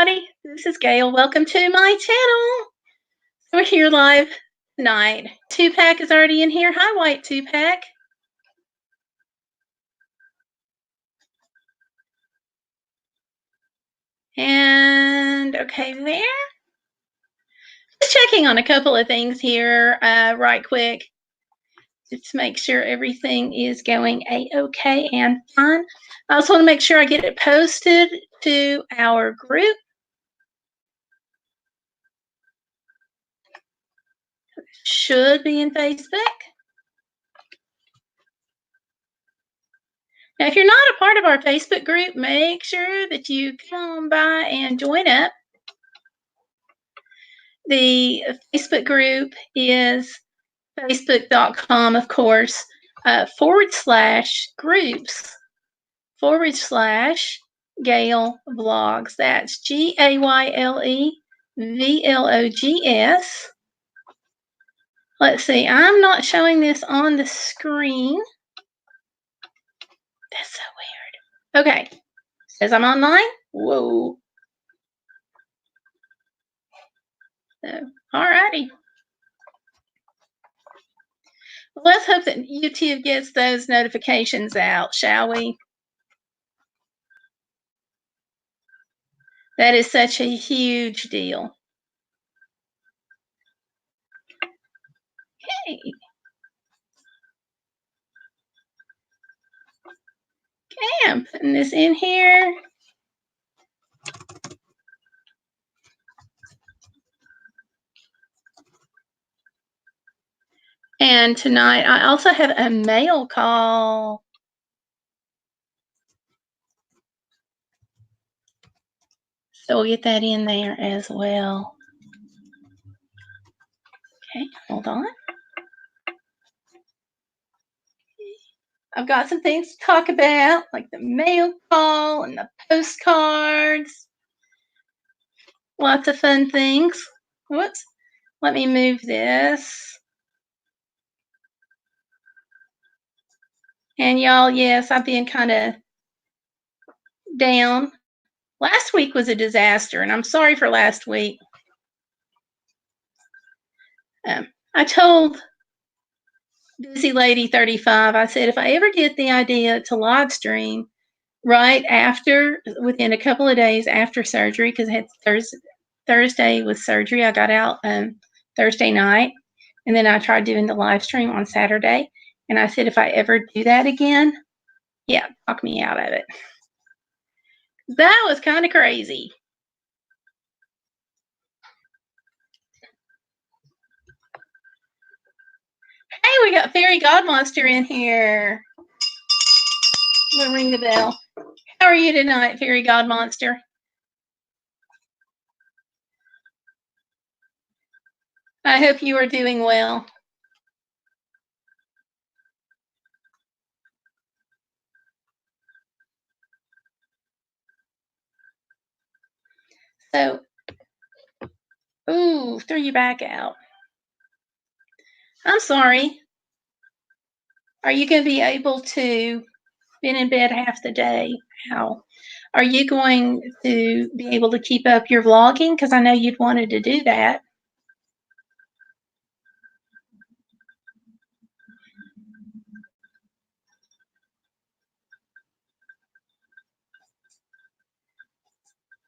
everybody. This is Gayle. Welcome to my channel. We're here live tonight. Two-pack is already in here. Hi, White Two-pack. And okay there. Just checking on a couple of things here right quick. Just to make sure everything is going a-okay and fine. I also want to make sure I get it posted to our group. Should be in Facebook. Now, if you're not a part of our Facebook group, make sure that you come on by and join up. The Facebook group is facebook.com, of course, /groups/Gayle Vlogs. That's GAYLE VLOGS. Let's see, I'm not showing this on the screen. That's so weird. Okay, says I'm online. Whoa. So, alrighty. Let's hope that YouTube gets those notifications out, shall we? That is such a huge deal. Okay. Okay, I'm putting this in here. And tonight I also have a mail call. So we'll get that in there as well. Okay, hold on. I've got some things to talk about, like the mail call and the postcards. Lots of fun things. Whoops. Let me move this. And y'all, yes, I've been kind of down. Last week was a disaster, and I'm sorry for last week. I told Busy Lady 35, I said, if I ever get the idea to live stream right after, within a couple of days after surgery, because I had Thursday was surgery. I got out Thursday night, and then I tried doing the live stream on Saturday. And I said, if I ever do that again, yeah, talk me out of it. That was kind of crazy. Hey, we got Fairy Godmonster in here. I'm gonna ring the bell. How are you tonight, Fairy Godmonster? I hope you are doing well. So, ooh, threw you back out. I'm sorry. Are you going to be able to been in bed half the day? How? Are you going to be able to keep up your vlogging? Because I know you'd wanted to do that.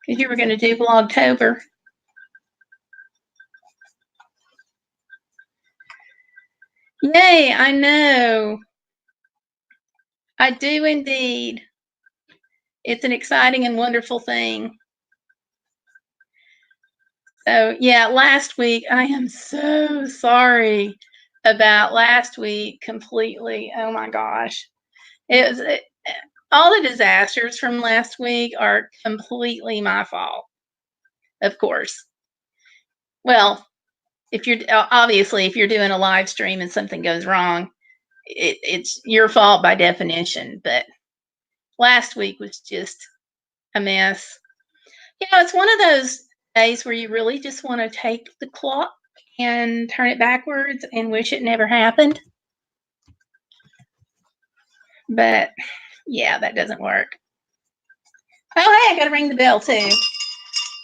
Because you were going to do Vlogtober. Yay, I know. I do indeed. It's an exciting and wonderful thing. So, yeah, last week, I am so sorry about last week completely. Oh my gosh. All the disasters from last week are completely my fault, of course. Well, if you're obviously, if you're doing a live stream and something goes wrong, it's your fault by definition. But last week was just a mess. You know, it's one of those days where you really just want to take the clock and turn it backwards and wish it never happened. But yeah, that doesn't work. Oh, hey, I got to ring the bell too.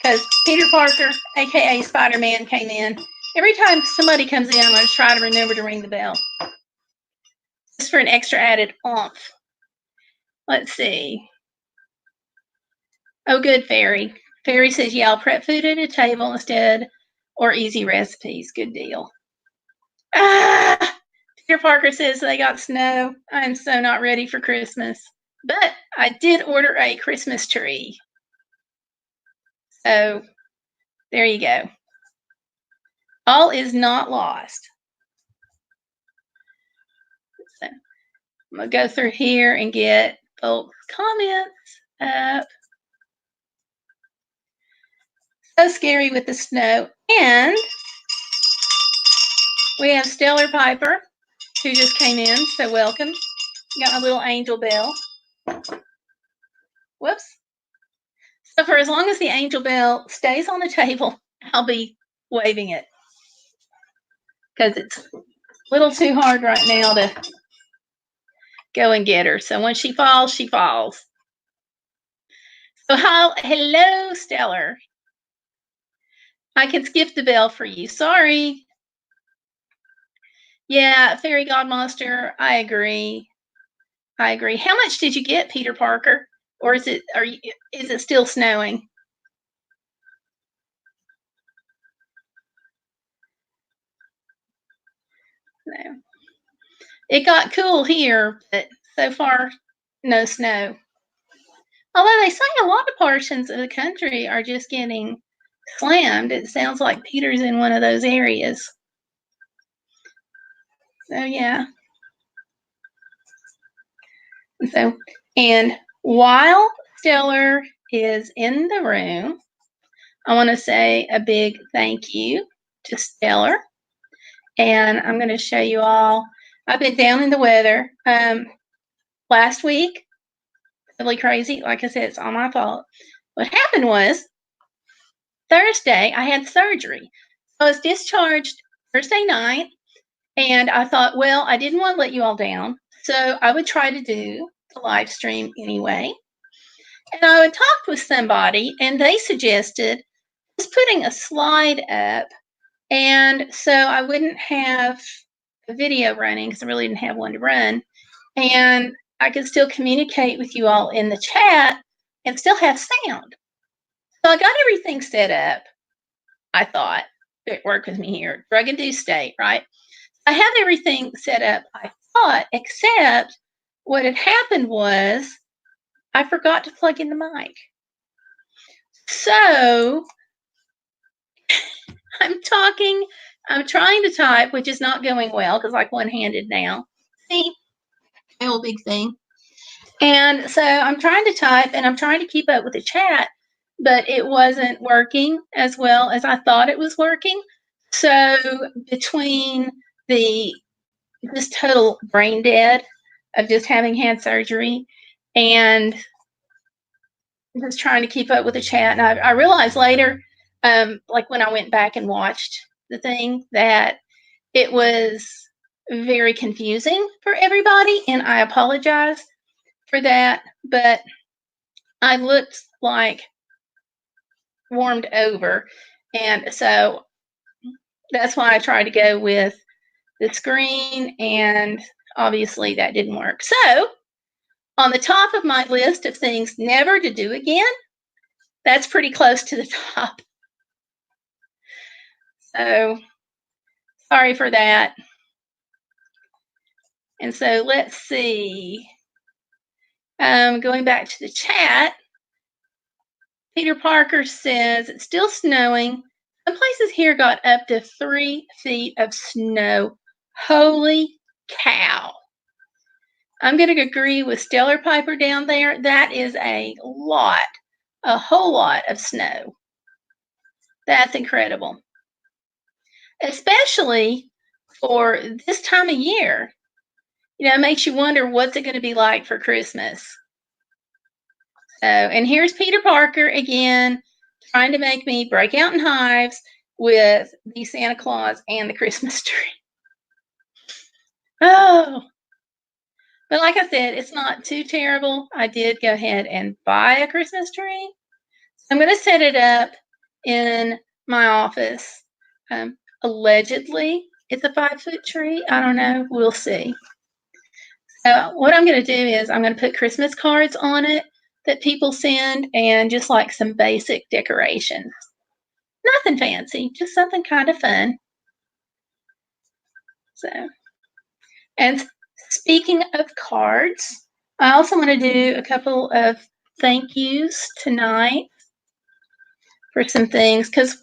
because Peter Parker, aka Spider-Man, came in. Every time somebody comes in, I'm going to try to remember to ring the bell. Just for an extra added oomph. Let's see. Oh, good, Fairy. Fairy says, yeah, I'll prep food at a table instead, or easy recipes. Good deal. Ah! Peter Parker says they got snow. I'm so not ready for Christmas. But I did order a Christmas tree. So there you go. All is not lost. So I'm going to go through here and get folks' comments up. So scary with the snow. And we have Stellar Piper, who just came in. So welcome. Got my little angel bell. Whoops. So for as long as the angel bell stays on the table, I'll be waving it. Because it's a little too hard right now to go and get her. So when she falls, she falls. So hello, Stellar. I can skip the bell for you. Sorry. Yeah, Fairy Godmonster, I agree. I agree. How much did you get, Peter Parker? Or is it still snowing? No. It got cool here, but so far, no snow. Although they say a lot of portions of the country are just getting slammed. It sounds like Peter's in one of those areas. So yeah. So, and while Stellar is in the room, I want to say a big thank you to Stellar. And I'm going to show you all. I've been down in the weather. Last week, really crazy. Like I said, it's all my fault. What happened was Thursday, I had surgery. I was discharged Thursday night, and I thought, well, I didn't want to let you all down, so I would try to do the live stream anyway. And I would talk with somebody, and they suggested just putting a slide up, and so I wouldn't have a video running because I really didn't have one to run, and I could still communicate with you all in the chat and still have sound. So I got everything set up. I thought it worked with me here, drug-induced state, right? I have everything set up, I thought, except what had happened was I forgot to plug in the mic. So I'm trying to type, which is not going well because like one-handed now. See, my whole big thing. And so I'm trying to type and I'm trying to keep up with the chat, but it wasn't working as well as I thought it was working. So between the just total brain dead of just having had surgery and just trying to keep up with the chat, and I realized later, like when I went back and watched the thing, that it was very confusing for everybody, and I apologize for that, but I looked like warmed over, and so that's why I tried to go with the screen, and obviously that didn't work. So on the top of my list of things never to do again, that's pretty close to the top. So sorry for that. And so let's see. Going back to the chat, Peter Parker says it's still snowing. Some places here got up to 3 feet of snow. Holy cow. I'm going to agree with Stellar Piper down there. That is a whole lot of snow. That's incredible. Especially for this time of year. You know, it makes you wonder what's it going to be like for Christmas. So, and here's Peter Parker again, trying to make me break out in hives with the Santa Claus and the Christmas tree. Oh, but like I said, it's not too terrible. I did go ahead and buy a Christmas tree. So I'm going to set it up in my office. Allegedly, it's a 5-foot tree. I don't know. We'll see. So what I'm going to do is I'm going to put Christmas cards on it that people send and just like some basic decorations. Nothing fancy, just something kind of fun. So, and speaking of cards, I also want to do a couple of thank yous tonight for some things because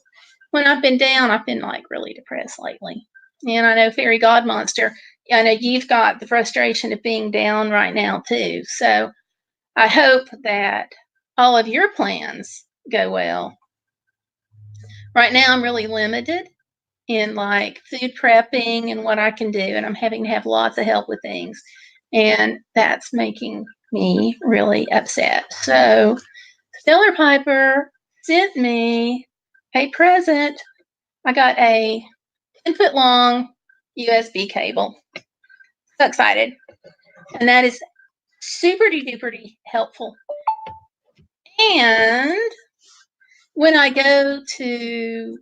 when I've been down, I've been like really depressed lately. And I know Fairy Godmonster, I know you've got the frustration of being down right now too. So I hope that all of your plans go well. Right now, I'm really limited in like food prepping and what I can do, and I'm having to have lots of help with things, and that's making me really upset. So, Stellar Piper sent me a present. I got a 10-foot long USB cable. So excited. And that is super duper helpful. And when I go to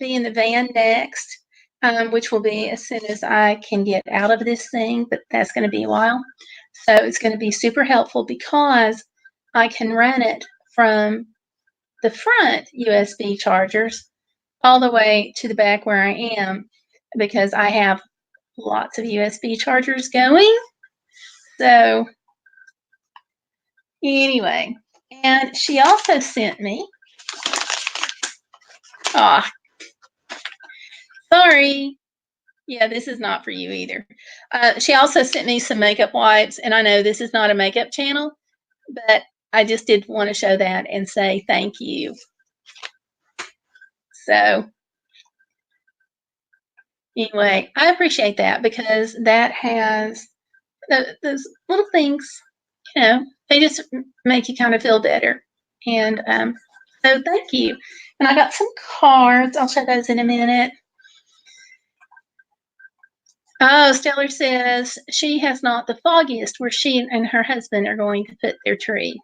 be in the van next, which will be as soon as I can get out of this thing, but that's going to be a while. So it's going to be super helpful because I can run it from the front USB chargers all the way to the back where I am because I have lots of USB chargers going. So anyway, and she also sent me, sorry. Yeah, this is not for you either. She also sent me some makeup wipes, and I know this is not a makeup channel, but I just did want to show that and say thank you. So anyway, I appreciate that because that has those little things, you know, they just make you kind of feel better. And so thank you. And I got some cards. I'll show those in a minute. Oh, Stellar says she has not the foggiest where she and her husband are going to put their tree.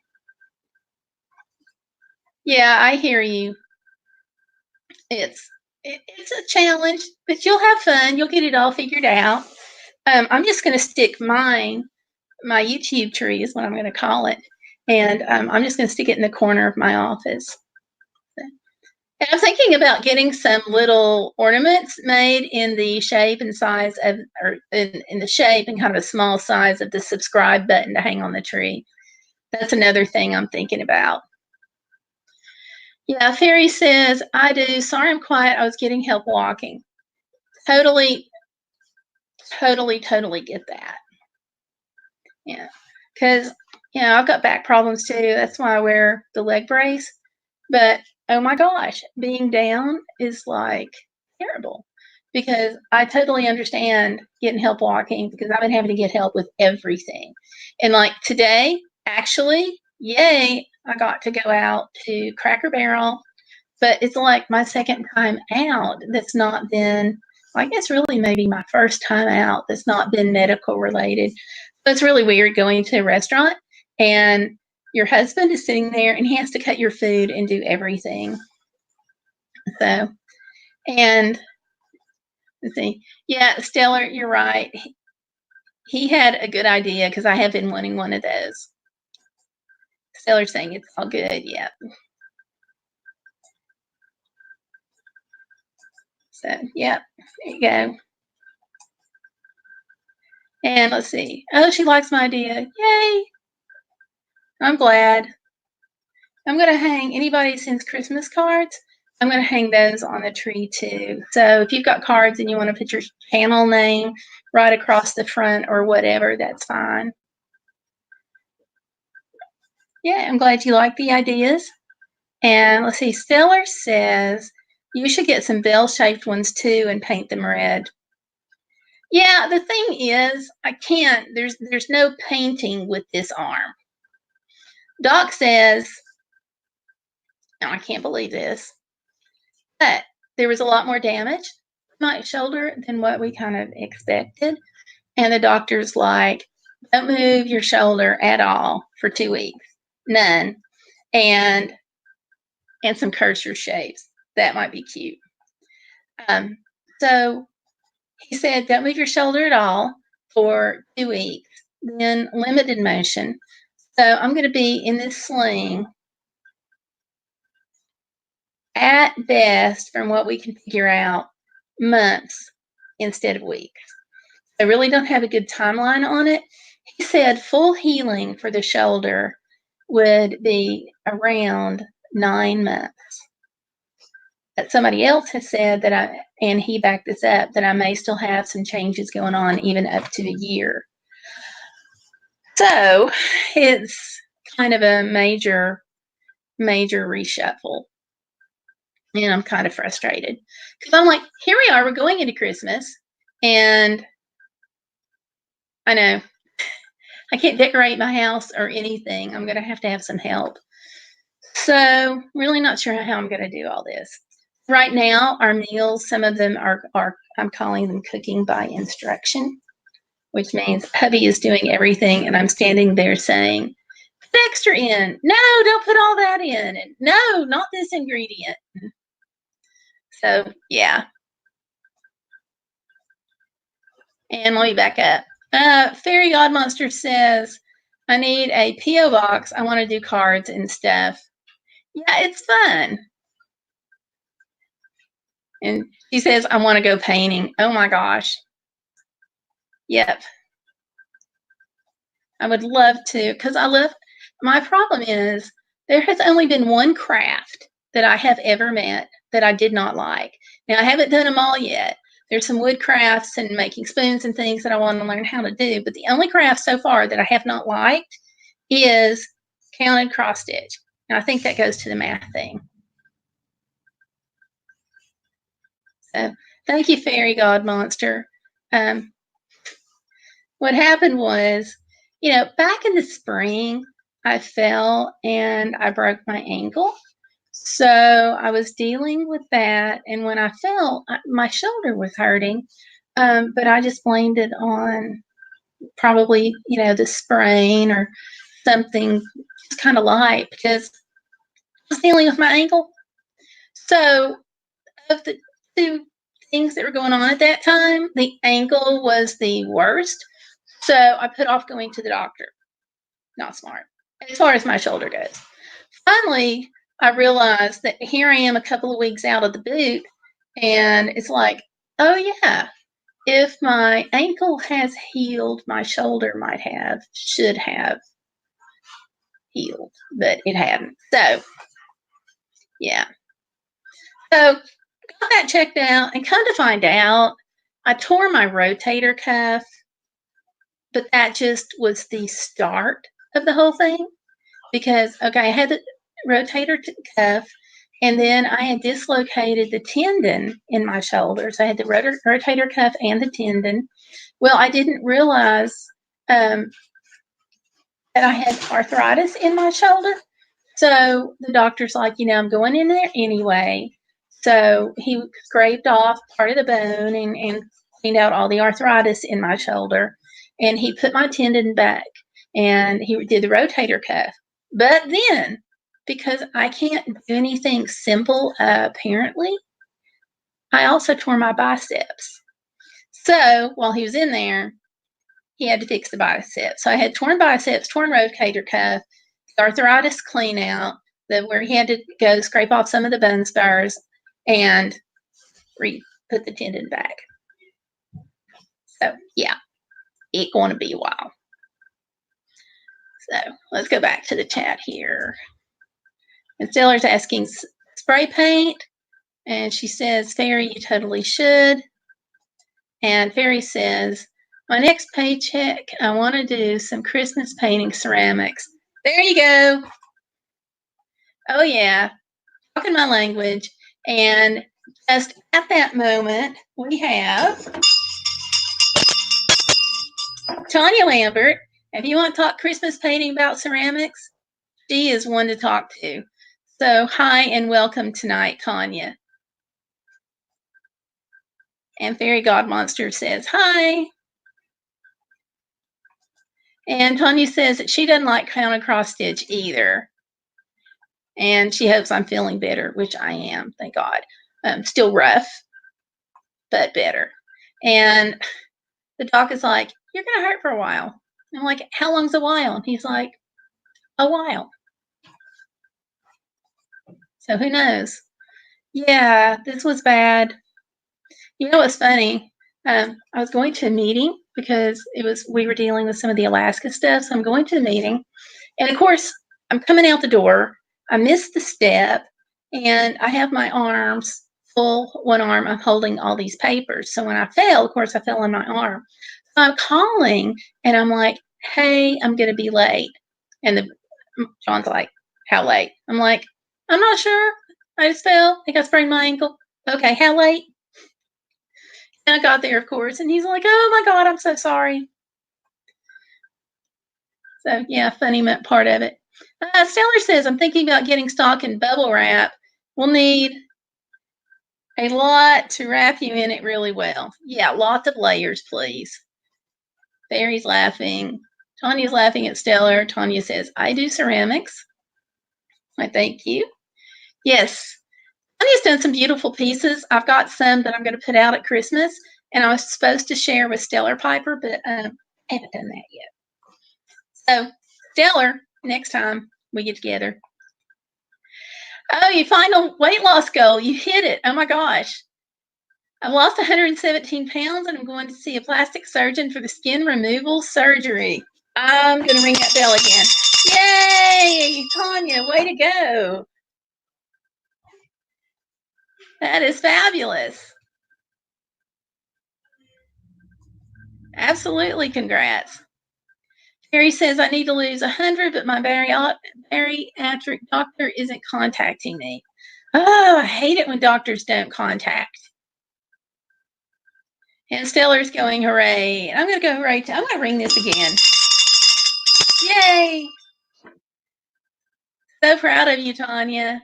Yeah, I hear you. It's a challenge, but you'll have fun. You'll get it all figured out. I'm just going to stick my YouTube tree is what I'm going to call it, and I'm just going to stick it in the corner of my office. And I'm thinking about getting some little ornaments made in the shape and size of, or in the shape and kind of a small size of the subscribe button to hang on the tree. That's another thing I'm thinking about. Yeah, Fairy says, I do. Sorry I'm quiet. I was getting help walking. Totally get that. Yeah, because, I've got back problems too. That's why I wear the leg brace. But, oh my gosh, being down is like terrible because I totally understand getting help walking because I've been having to get help with everything. And like today, actually, yay, I got to go out to Cracker Barrel, but it's like my second time out that's not been, I guess really maybe my first time out that's not been medical related. So it's really weird going to a restaurant and your husband is sitting there and he has to cut your food and do everything. So, and let's see. Yeah, Stellar, you're right. He had a good idea because I have been wanting one of those. Stellar's saying it's all good. Yeah. So, yeah, there you go. And let's see. Oh, she likes my idea. Yay. I'm glad. I'm going to hang, anybody sends Christmas cards, I'm going to hang those on the tree too. So if you've got cards and you want to put your channel name right across the front or whatever, that's fine. Yeah, I'm glad you like the ideas. And let's see, Stellar says you should get some bell-shaped ones too and paint them red. Yeah, the thing is, I can't, there's no painting with this arm. Doc says, no, I can't believe this, but there was a lot more damage to my shoulder than what we kind of expected. And the doctor's like, don't move your shoulder at all for 2 weeks. None. And some cursor shapes. That might be cute. So he said, don't move your shoulder at all for 2 weeks, then limited motion. So I'm going to be in this sling at best, from what we can figure out, months instead of weeks. I really don't have a good timeline on it. He said full healing for the shoulder would be around 9 months. But somebody else has said that and he backed this up, that I may still have some changes going on even up to a year. So it's kind of a major reshuffle. And I'm kind of frustrated because I'm like, here we are, we're going into Christmas, and I know I can't decorate my house or anything. I'm going to have some help. So really not sure how I'm going to do all this. Right now, our meals, some of them are I'm calling them cooking by instruction, which means hubby is doing everything and I'm standing there saying, put extra in. No, don't put all that in. And no, not this ingredient. So yeah. And let me back up. Fairy God Monster says, I need a P.O. box. I want to do cards and stuff. Yeah, it's fun. And she says, I want to go painting. Oh my gosh. Yep. I would love to, because my problem is there has only been one craft that I have ever met that I did not like. Now, I haven't done them all yet. There's some wood crafts and making spoons and things that I want to learn how to do. But the only craft so far that I have not liked is counted cross stitch. And I think that goes to the math thing. So thank you, Fairy God Monster. What happened was, back in the spring, I fell and I broke my ankle. So I was dealing with that. And when I fell, my shoulder was hurting. But I just blamed it on probably, the sprain or something just kind of light, because I was dealing with my ankle. So of the two things that were going on at that time, the ankle was the worst. So I put off going to the doctor. Not smart, as far as my shoulder goes. Finally, I realized that here I am a couple of weeks out of the boot, and it's like, oh yeah, if my ankle has healed, my shoulder should have healed, but it hadn't. So, yeah. So, got that checked out, and come to find out, I tore my rotator cuff, but that just was the start of the whole thing. Because, okay, I had the rotator cuff, and then I had dislocated the tendon in my shoulder. So I had the rotator cuff and the tendon. Well, I didn't realize that I had arthritis in my shoulder. So the doctor's like, I'm going in there anyway. So he scraped off part of the bone and cleaned out all the arthritis in my shoulder. And he put my tendon back, and he did the rotator cuff. But then, because I can't do anything simple, apparently, I also tore my biceps. So while he was in there, he had to fix the biceps. So I had torn biceps, torn rotator cuff, the arthritis clean out, where he had to go scrape off some of the bone spurs and put the tendon back. So yeah, it's going to be a while. So let's go back to the chat here. And Stellar's asking, spray paint? And she says, Fairy, you totally should. And Fairy says, my next paycheck, I want to do some Christmas painting ceramics. There you go. Oh, yeah. Talking my language. And just at that moment, we have Tanya Lambert. If you want to talk Christmas painting about ceramics, she is one to talk to. So hi and welcome tonight, Tanya. And Fairy God Monster says hi. And Tanya says that she doesn't like counted cross stitch either. and she hopes I'm feeling better, which I am, thank God. Still rough, but better. And the doc is like, "You're gonna hurt for a while." I'm like, "How long's a while?" And he's like, "A while." So who knows? Yeah, this was bad. You know what's funny? I was going to a meeting because we were dealing with some of the Alaska stuff. So I'm going to the meeting, and of course, I'm coming out the door. I missed the step, and I have my arms full. One arm, I'm holding all these papers. So when I fell, of course, I fell on my arm. So I'm calling, and I'm like, "Hey, I'm going to be late." And John's like, "How late?" I'm like, "I'm not sure. I just fell. I think I sprained my ankle." "Okay, how late?" And I got there, of course, and he's like, "Oh my God, I'm so sorry." So yeah, funny part of it. Stellar says, "I'm thinking about getting stock in bubble wrap. We'll need a lot to wrap you in it really well." Yeah, lots of layers, please. Barry's laughing. Tanya's laughing at Stellar. Tanya says, "I do ceramics." I thank you. Yes, Tanya's done some beautiful pieces. I've got some that I'm going to put out at Christmas, and I was supposed to share with Stellar Piper, but I haven't done that yet. So, Stellar, next time we get together. Oh, you final weight loss goal. You hit it. Oh my gosh. I've lost 117 pounds and I'm going to see a plastic surgeon for the skin removal surgery. I'm going to ring that bell again. Yay, Tanya, way to go. That is fabulous. Absolutely, congrats. Terry says, "I need to lose 100, but my bariatric doctor isn't contacting me." Oh, I hate it when doctors don't contact. And Stellar's going, "Hooray." I'm going to go hooray. I'm going to ring this again. Yay. So proud of you, Tanya.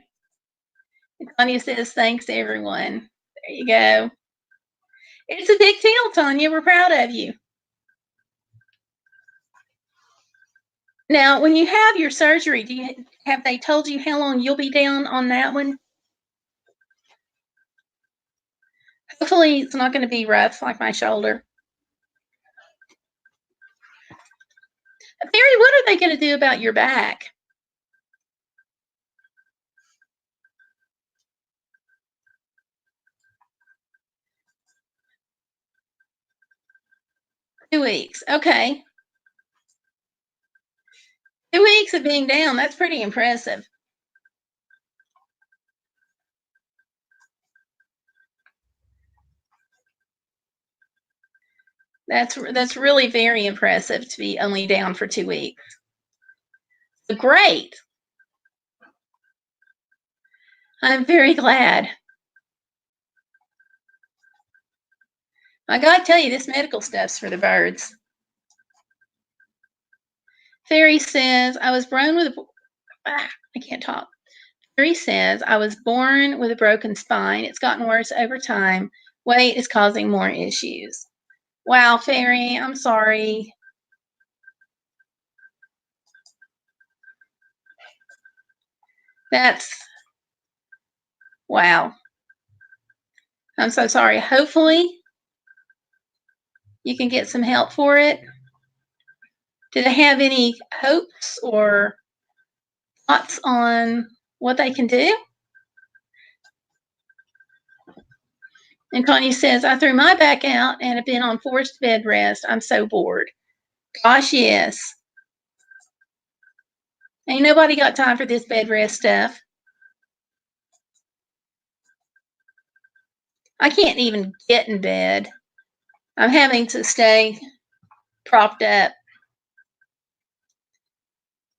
And Tanya says, "Thanks, everyone." There you go. It's a big deal, Tanya. We're proud of you. Now, when you have your surgery, have they told you how long you'll be down on that one? Hopefully, it's not going to be rough like my shoulder. Barry, what are they going to do about your back? Two weeks. Okay. 2 weeks of being down. That's pretty impressive. That's really very impressive to be only down for 2 weeks. Great. I'm very glad. I gotta tell you, this medical stuff's for the birds. Fairy says, "I was born with I can't talk." Fairy says, "I was born with a broken spine. It's gotten worse over time. Weight is causing more issues." Wow, Fairy, I'm sorry. That's wow. I'm so sorry. Hopefully, you can get some help for it. Do they have any hopes or thoughts on what they can do? And Connie says, "I threw my back out and have been on forced bed rest. I'm so bored." Gosh, yes. Ain't nobody got time for this bed rest stuff. I can't even get in bed. I'm having to stay propped up.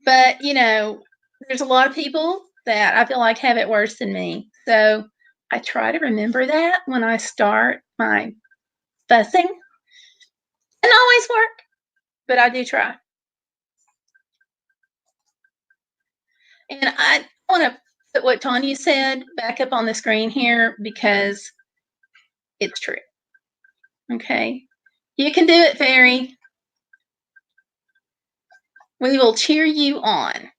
But, there's a lot of people that I feel like have it worse than me. So I try to remember that when I start my fussing. Doesn't always work, but I do try. And I want to put what Tanya said back up on the screen here because it's true. Okay. You can do it, Fairy. We will cheer you on.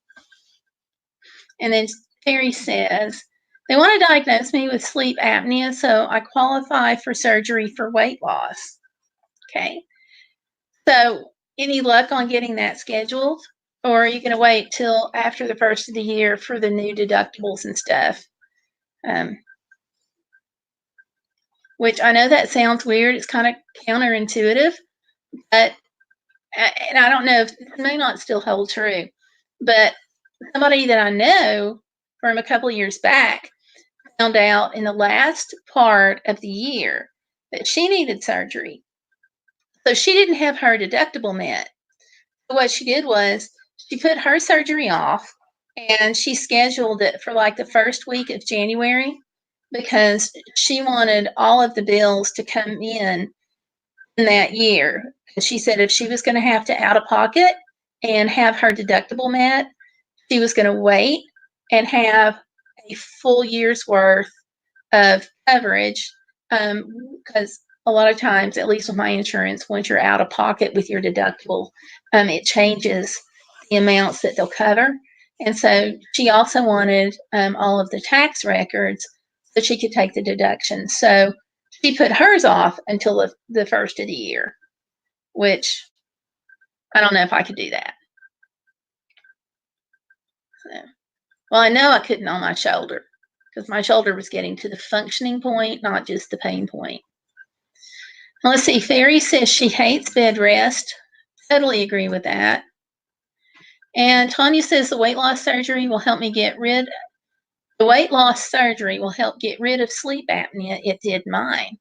And then Terry says, they want to diagnose me with sleep apnea, so I qualify for surgery for weight loss. Okay. So, any luck on getting that scheduled? Or are you going to wait till after the first of the year for the new deductibles and stuff? Which I know that sounds weird. It's kind of counterintuitive, but, and I don't know if it may not still hold true, but somebody that I know from a couple of years back found out in the last part of the year that she needed surgery. So she didn't have her deductible met. So what she did was she put her surgery off and she scheduled it for like the first week of January because she wanted all of the bills to come in that year. And she said if she was going to have to out of pocket and have her deductible met, she was going to wait and have a full year's worth of coverage, because a lot of times, at least with my insurance, once you're out of pocket with your deductible, it changes the amounts that they'll cover. And so she also wanted all of the tax records so she could take the deduction. So she put hers off until the first of the year, which I don't know if I could do that. So, well, I know I couldn't on my shoulder because my shoulder was getting to the functioning point, not just the pain point. Let's see. Fairy says she hates bed rest. Totally agree with that. And Tanya says the weight loss surgery will help me get rid. The weight loss surgery will help get rid of sleep apnea. It did mine.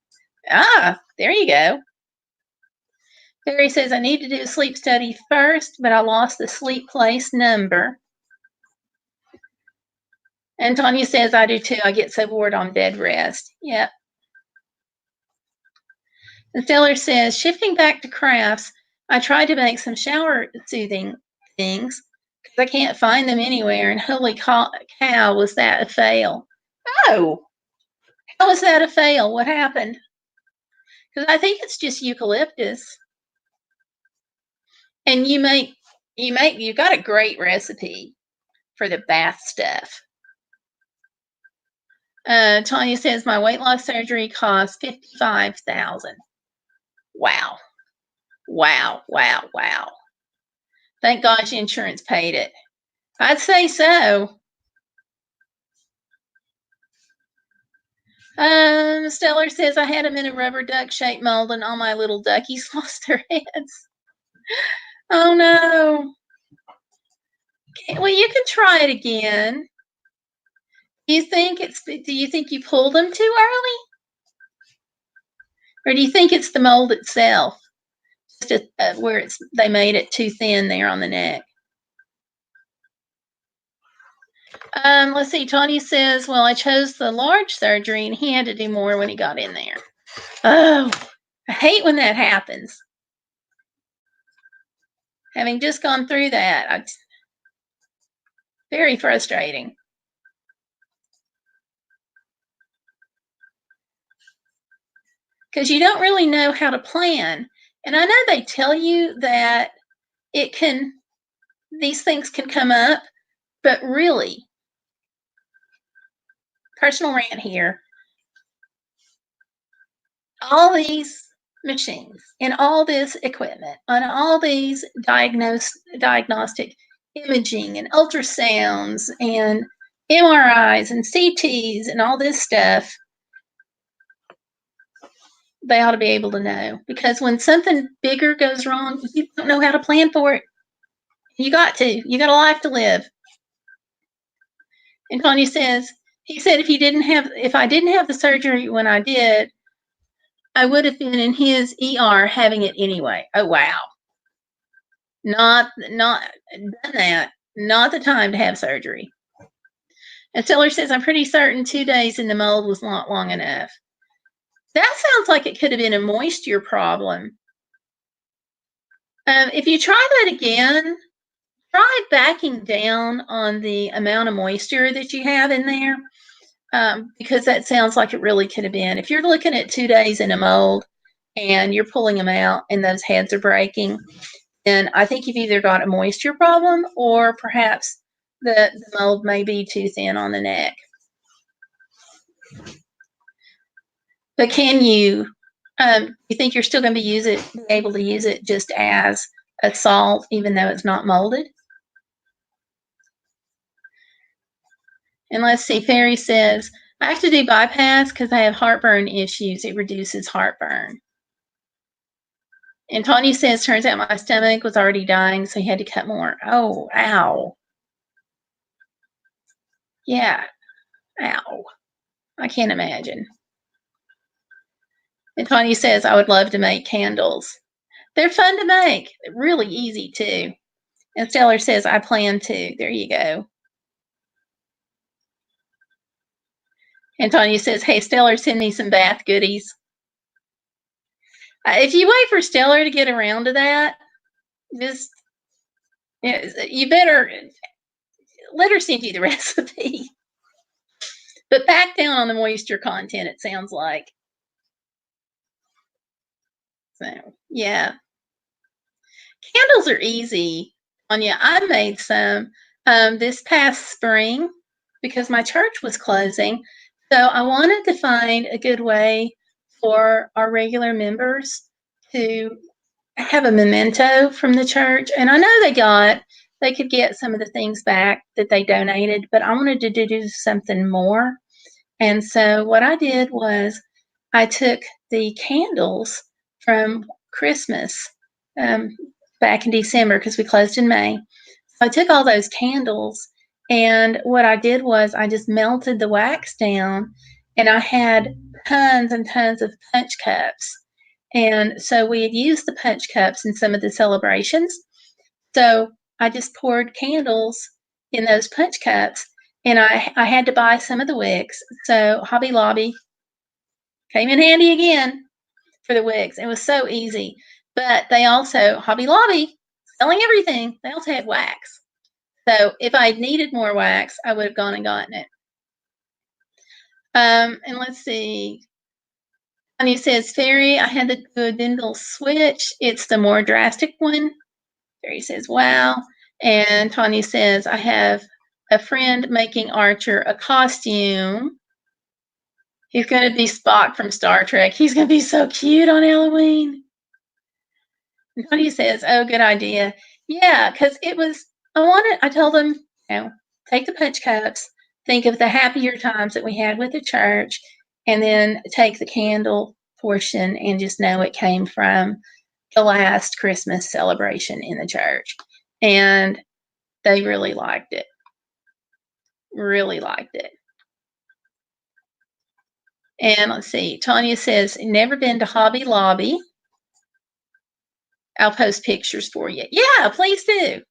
Ah, there you go. Fairy says I need to do a sleep study first, but I lost the sleep place number. And Tanya says I do too. I get so bored on bed rest. Yep. The seller says, shifting back to crafts, I tried to make some shower soothing things because I can't find them anywhere. And holy cow, was that a fail? Oh, how was that a fail? What happened? Because I think it's just eucalyptus. And you've got a great recipe for the bath stuff. Tanya says my weight loss surgery cost $55,000. Wow. Wow. Thank gosh insurance paid it. I'd say so. Stellar says I had them in a rubber duck shaped mold and all my little duckies lost their heads. Oh no. Well, you can try it again. Do you think you pulled them too early? Or do you think it's the mold itself? Just where they made it too thin there on the neck. Let's see. Tony says, well, I chose the large surgery and he had to do more when he got in there. Oh, I hate when that happens. Having just gone through that, very frustrating. Because you don't really know how to plan. And I know they tell you that these things can come up, but really, personal rant here, all these machines and all this equipment and all these diagnostic imaging and ultrasounds and MRIs and CTs and all this stuff, they ought to be able to know. Because when something bigger goes wrong, you don't know how to plan for it. You got a life to live. And Tony says, he said if I didn't have the surgery when I did, I would have been in his ER having it anyway. Oh wow. Not done that. Not the time to have surgery. And Stiller says, I'm pretty certain 2 days in the mold was not long enough. That sounds like it could have been a moisture problem. If you try that again, try backing down on the amount of moisture that you have in there, because that sounds like it really could have been. If you're looking at 2 days in a mold and you're pulling them out and those heads are breaking, then I think you've either got a moisture problem or perhaps the mold may be too thin on the neck. But can you? You think you're still going to be able to use it just as a salt, even though it's not molded? And let's see. Fairy says I have to do bypass because I have heartburn issues. It reduces heartburn. And Tanya says, turns out my stomach was already dying, so he had to cut more. Oh, ow. Yeah, ow. I can't imagine. And Tanya says, I would love to make candles. They're fun to make. They're really easy, too. And Stellar says, I plan to. There you go. And Tanya says, hey, Stellar, send me some bath goodies. If you wait for Stellar to get around to that, just, you better let her send you the recipe. But back down on the moisture content, it sounds like. So, yeah. Candles are easy. Anya, I made some this past spring because my church was closing. So I wanted to find a good way for our regular members to have a memento from the church. And I know they could get some of the things back that they donated, but I wanted to do something more. And so what I did was I took the candles from Christmas back in December because we closed in May. So I took all those candles, and what I did was I just melted the wax down, and I had tons and tons of punch cups. And so we had used the punch cups in some of the celebrations. So I just poured candles in those punch cups, and I had to buy some of the wicks. So Hobby Lobby came in handy again for the wicks. It was so easy. But they also, Hobby Lobby, selling everything, they also had wax. So if I needed more wax, I would have gone and gotten it. And let's see. Tanya says, Fairy, I had the Dindle switch. It's the more drastic one. Fairy says, wow. And Tanya says, I have a friend making Archer a costume. He's going to be Spock from Star Trek. He's going to be so cute on Halloween. And Tanya says, oh, good idea. Yeah, because I told them, take the punch cups, think of the happier times that we had with the church, and then take the candle portion and just know it came from the last Christmas celebration in the church. And they really liked it. Really liked it. And let's see, Tanya says, never been to Hobby Lobby. I'll post pictures for you. Yeah, please do.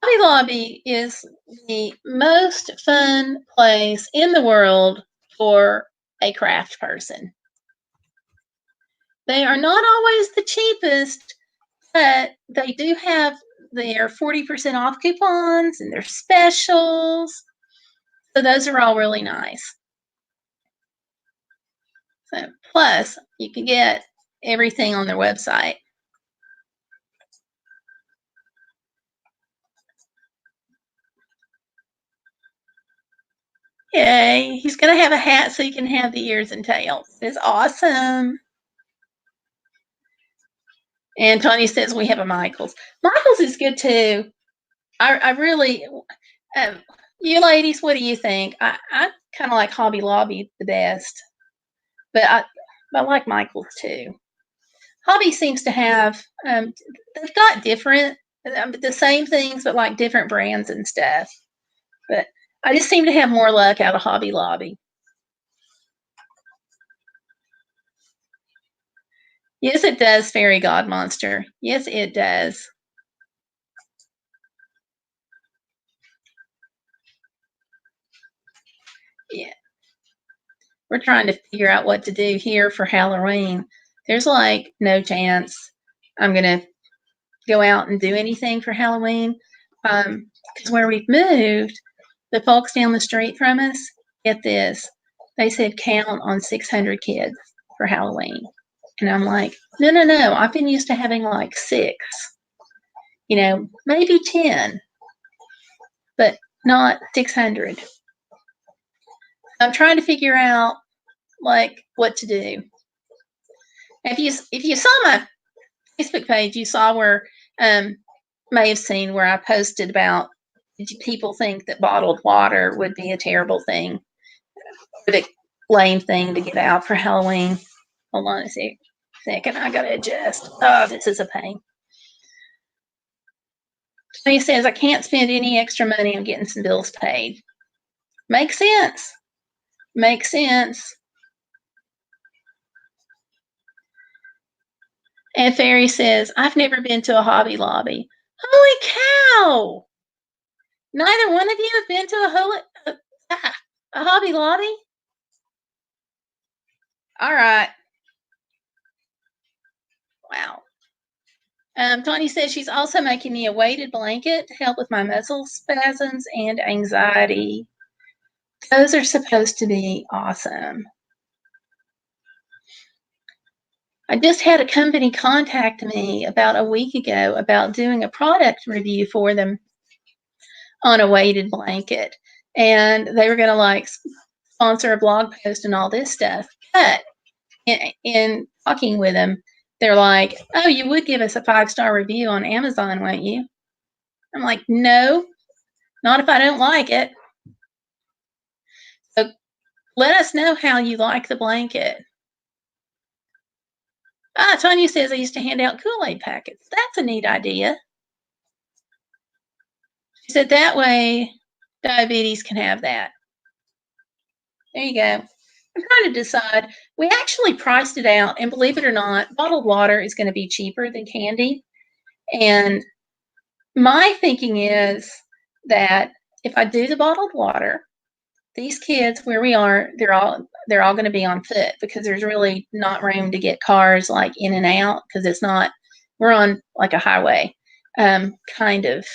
Hobby Lobby is the most fun place in the world for a craft person. They are not always the cheapest, but they do have their 40% off coupons and their specials. So those are all really nice. So plus, you can get everything on their website. Yay, he's going to have a hat so he can have the ears and tails. It's awesome. And Tony says we have a Michaels. Michaels is good too. I really, you ladies, what do you think? I kind of like Hobby Lobby the best, but I like Michaels too. Hobby seems to have, they've got different, the same things, but like different brands and stuff. But I just seem to have more luck out of Hobby Lobby. Yes, it does, Fairy God Monster. Yes, it does. Yeah. We're trying to figure out what to do here for Halloween. There's like no chance I'm going to go out and do anything for Halloween. Because where we've moved, the folks down the street from us, get this, they said count on 600 kids for Halloween. And I'm like, no. I've been used to having like 6, maybe 10. but not 600. I'm trying to figure out like what to do. If you saw my Facebook page, you saw where may have seen where I posted about people think that bottled water would be a terrible thing, or the lame thing to give out for Halloween. Hold on a second. I gotta adjust. Oh, this is a pain. So he says I can't spend any extra money on getting some bills paid. Makes sense. Makes sense. And Fairy says, I've never been to a Hobby Lobby. Holy cow! Neither one of you have been to a Hobby Lobby? All right. Wow. Tony says she's also making me a weighted blanket to help with my muscle spasms and anxiety. Those are supposed to be awesome. I just had a company contact me about a week ago about doing a product review for them on a weighted blanket. And they were going to like sponsor a blog post and all this stuff. But in talking with them, they're like, oh, you would give us a 5-star review on Amazon, won't you? I'm like, no, not if I don't like it. So let us know how you like the blanket. Tanya says I used to hand out Kool-Aid packets. That's a neat idea. She said that way diabetes can have that. There you go. I'm trying to decide. We actually priced it out, and believe it or not, bottled water is going to be cheaper than candy. And my thinking is that if I do the bottled water, these kids where we are, they're all going to be on foot because there's really not room to get cars like in and out because it's not. We're on like a highway, kind of,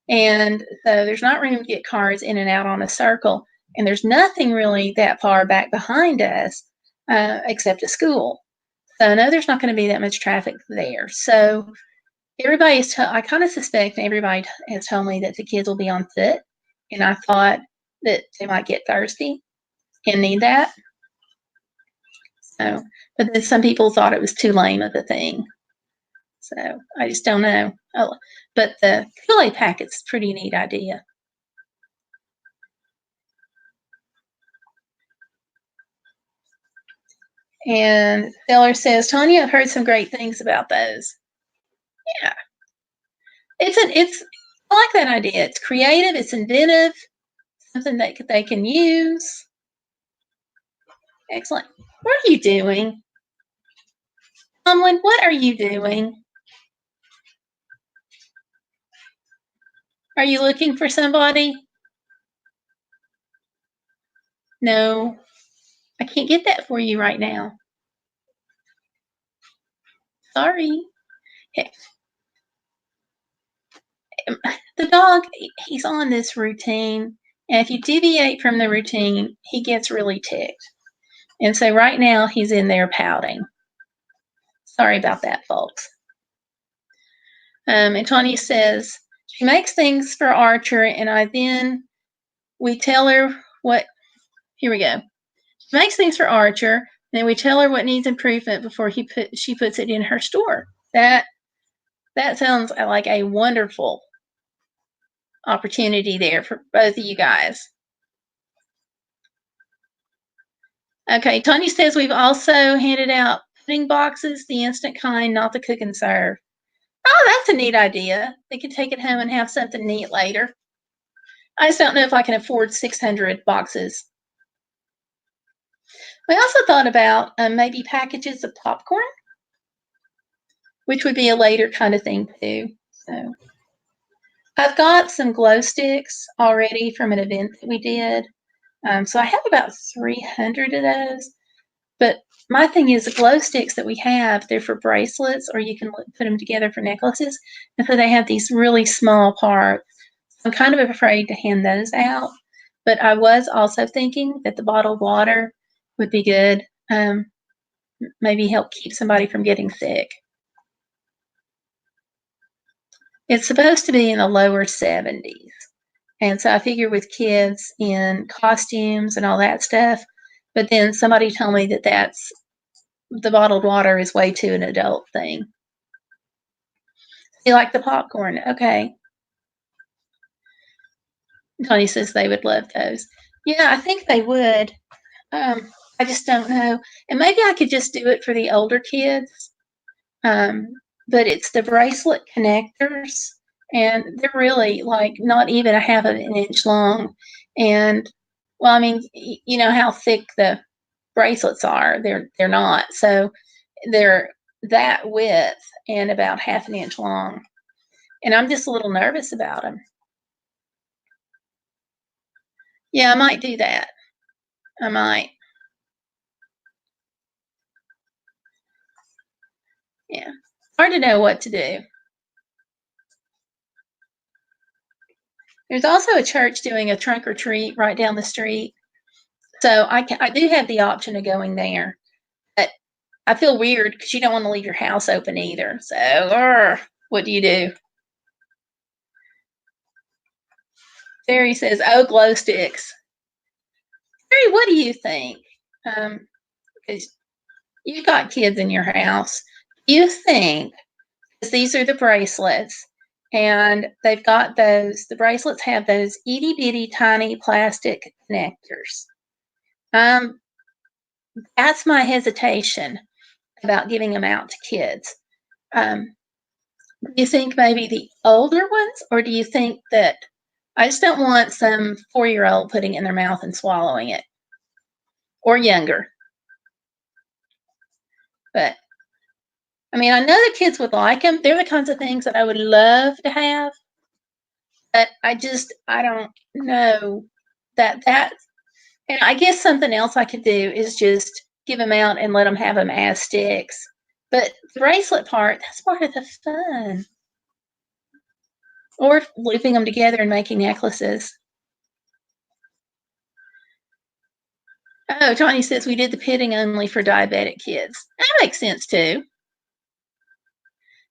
and so there's not room to get cars in and out on a circle, and there's nothing really that far back behind us except a school. So no, there's not going to be that much traffic there. So I kind of suspect everybody has told me that the kids will be on foot, and I thought that they might get thirsty and need that. So, but then some people thought it was too lame of a thing. So I just don't know. Oh, but the Kool-Aid packet's a pretty neat idea. And Seller says, Tanya, I've heard some great things about those. Yeah. I like that idea. It's creative, it's inventive, something that they can use. Excellent. What are you doing? Tomlin, what are you doing? Are you looking for somebody? No, I can't get that for you right now. Sorry. The dog, he's on this routine, and if you deviate from the routine, he gets really ticked. And so right now he's in there pouting. Sorry about that, folks. And Tony says, she makes things for Archer, and we tell her what, here we go. She makes things for Archer, and then we tell her what needs improvement before she puts it in her store. That sounds like a wonderful opportunity there for both of you guys. Okay, Tony says we've also handed out pudding boxes, the instant kind, not the cook and serve. Oh, that's a neat idea. They can take it home and have something neat later. I just don't know if I can afford 600 boxes. We also thought about maybe packages of popcorn, which would be a later kind of thing too. So I've got some glow sticks already from an event that we did. So I have about 300 of those. But my thing is the glow sticks that we have, they're for bracelets, or you can put them together for necklaces. And so they have these really small parts. I'm kind of afraid to hand those out. But I was also thinking that the bottled water would be good. Maybe help keep somebody from getting sick. It's supposed to be in the lower 70s. And so I figure with kids in costumes and all that stuff, but then somebody told me that that's the bottled water is way too an adult thing. You like the popcorn? Okay. Tony says they would love those. Yeah, I think they would. I just don't know. And maybe I could just do it for the older kids. Um, but it's the bracelet connectors, and they're really like not even a half of an inch long. And well, I mean, you know how thick the bracelets are. They're not. So they're that width and about half an inch long. And I'm just a little nervous about them. Yeah, I might do that. I might. Yeah. Hard to know what to do. There's also a church doing a trunk or treat right down the street. So I do have the option of going there. But I feel weird because you don't want to leave your house open either. So, what do you do? Terry says, "Oh, glow sticks." Terry, what do you think? Because you've got kids in your house. Do you think, because these are the bracelets, and they've got those, the bracelets have those itty bitty tiny plastic connectors. That's my hesitation about giving them out to kids. Do you think maybe the older ones, or do you think that I just don't want some 4-year-old putting it in their mouth and swallowing it, or younger? But I mean, I know the kids would like them. They're the kinds of things that I would love to have, but I don't know that. And I guess something else I could do is just give them out and let them have them as sticks. But the bracelet part, that's part of the fun. Or looping them together and making necklaces. Oh, Tony says we did the pitting only for diabetic kids. That makes sense too.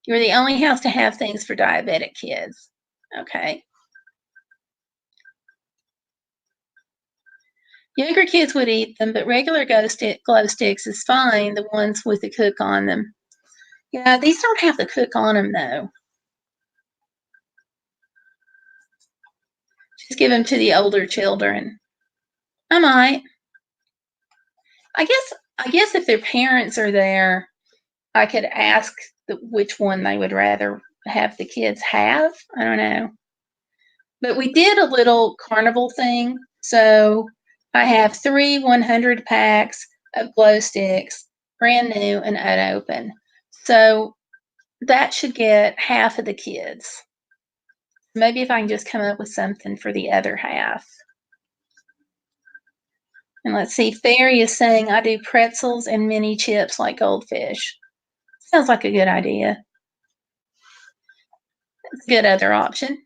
You're the only house to have things for diabetic kids. Okay. Younger kids would eat them, but regular glow sticks is fine, the ones with the cook on them. Yeah, these don't have the cook on them though. Just give them to the older children. I might. I guess if their parents are there, I could ask which one they would rather have the kids have. I don't know. But we did a little carnival thing. So I have 3 100 packs of glow sticks, brand new and unopened. So that should get half of the kids. Maybe if I can just come up with something for the other half. And let's see, Fairy is saying I do pretzels and mini chips like goldfish. Sounds like a good idea. It's a good other option.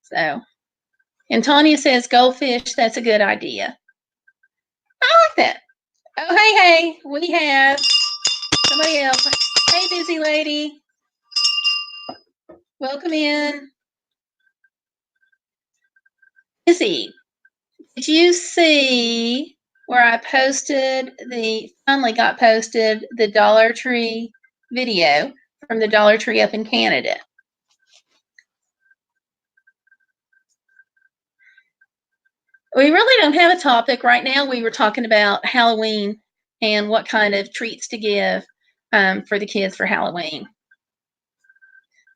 So, and Tanya says goldfish, that's a good idea. I like that. Oh, hey, we have somebody else. Hey, busy lady. Welcome in. Busy. Did you see where I finally got posted the Dollar Tree video from the Dollar Tree up in Canada? We really don't have a topic right now. We were talking about Halloween and what kind of treats to give for the kids for Halloween.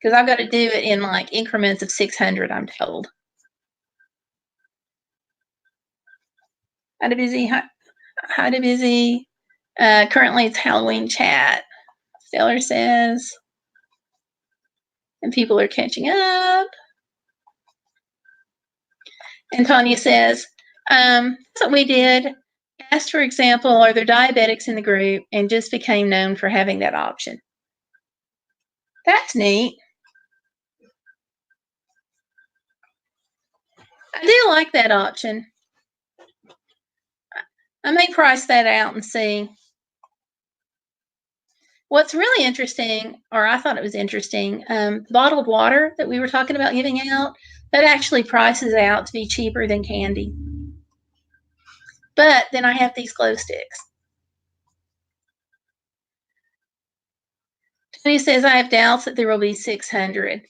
Because I've got to do it in like increments of 600, I'm told. How to busy? How to busy? Currently, it's Halloween chat. Stellar says, and people are catching up. And Tanya says, that's what we did. Asked, for example, are there diabetics in the group, and just became known for having that option. That's neat. I do like that option. I may price that out and see. What's really interesting, or I thought it was interesting, bottled water that we were talking about giving out, that actually prices out to be cheaper than candy. But then I have these glow sticks. Tony says I have doubts that there will be 600.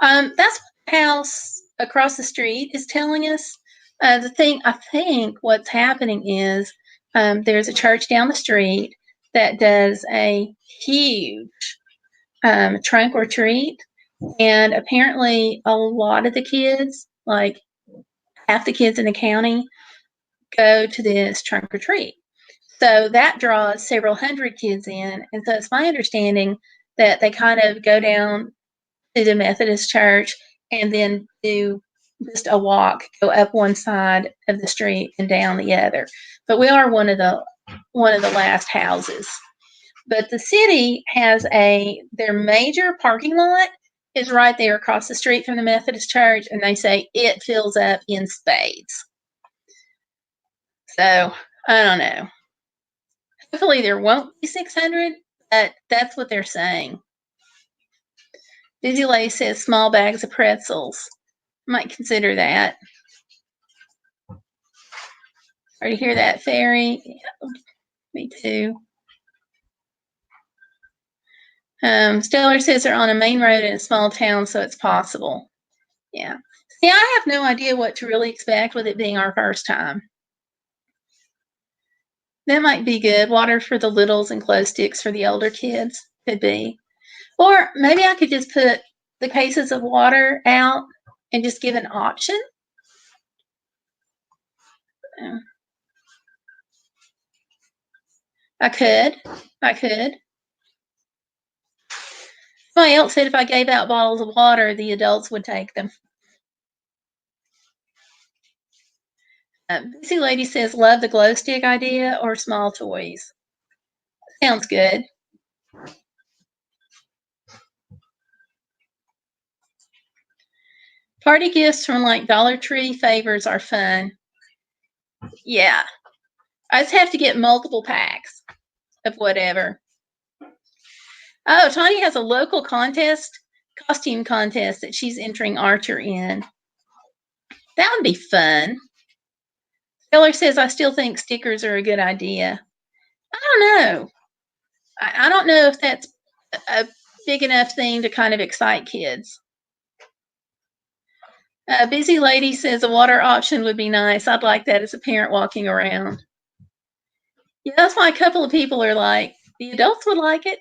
That's what the house across the street is telling us. The thing, I think what's happening is there's a church down the street that does a huge trunk or treat. And apparently, a lot of the kids, like half the kids in the county, go to this trunk or treat. So that draws several hundred kids in. And so it's my understanding that they kind of go down to the Methodist church and then do just a walk, go up one side of the street and down the other. But we are one of the last houses. But the city has their major parking lot is right there across the street from the Methodist church, and they say it fills up in spades. So I don't know. Hopefully there won't be 600, but that's what they're saying. Busy Lay says small bags of pretzels. Might consider that. Or you hear that, Fairy? Yeah, me too. Stellar says they're on a main road in a small town, so it's possible. Yeah. See, I have no idea what to really expect with it being our first time. That might be good. Water for the littles and glow sticks for the older kids could be. Or maybe I could just put the cases of water out and just give an option. I could. Somebody else said if I gave out bottles of water, the adults would take them. Busy Lady says, love the glow stick idea or small toys. Sounds good. Party gifts from like Dollar Tree favors are fun. Yeah. I just have to get multiple packs of whatever. Oh, Tanya has a local costume contest that she's entering Archer in. That would be fun. Taylor says, I still think stickers are a good idea. I don't know. I don't know if that's a big enough thing to kind of excite kids. Busy Lady says a water option would be nice. I'd like that as a parent walking around. Yeah, that's why a couple of people are like, the adults would like it.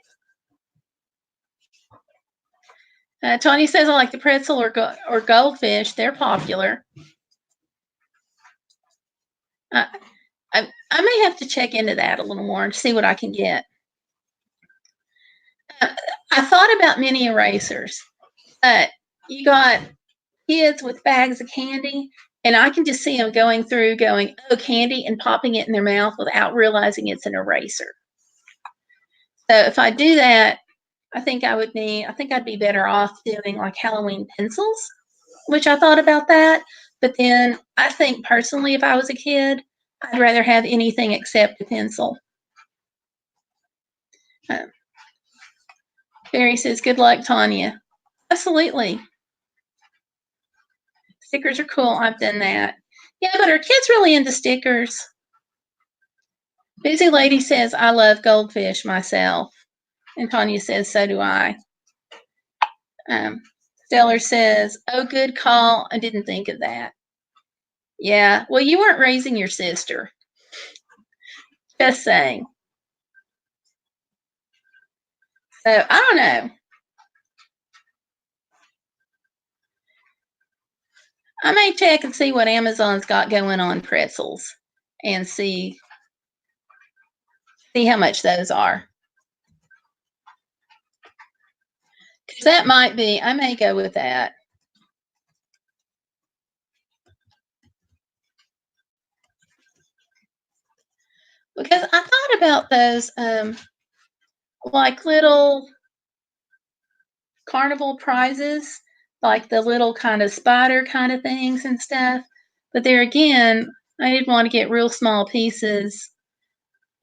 Tony says I like the pretzel or goldfish. They're popular. I may have to check into that a little more and see what I can get. I thought about mini erasers, but you got kids with bags of candy, and I can just see them going, oh, candy, and popping it in their mouth without realizing it's an eraser. So if I do that, I think I'd be better off doing like Halloween pencils, which I thought about that. But then I think personally, if I was a kid, I'd rather have anything except a pencil. Barry says, good luck, Tanya. Absolutely. Stickers are cool. I've done that. Yeah, but are kids really into stickers? Busy Lady says, I love goldfish myself. And Tanya says, so do I. Stellar says, oh, good call. I didn't think of that. Yeah, well, you weren't raising your sister. Just saying. So, I don't know. I may check and see what Amazon's got going on pretzels and see how much those are. Because that might be, I may go with that. Because I thought about those like little carnival prizes, like the little kind of spider kind of things and stuff. But there again, I didn't want to get real small pieces,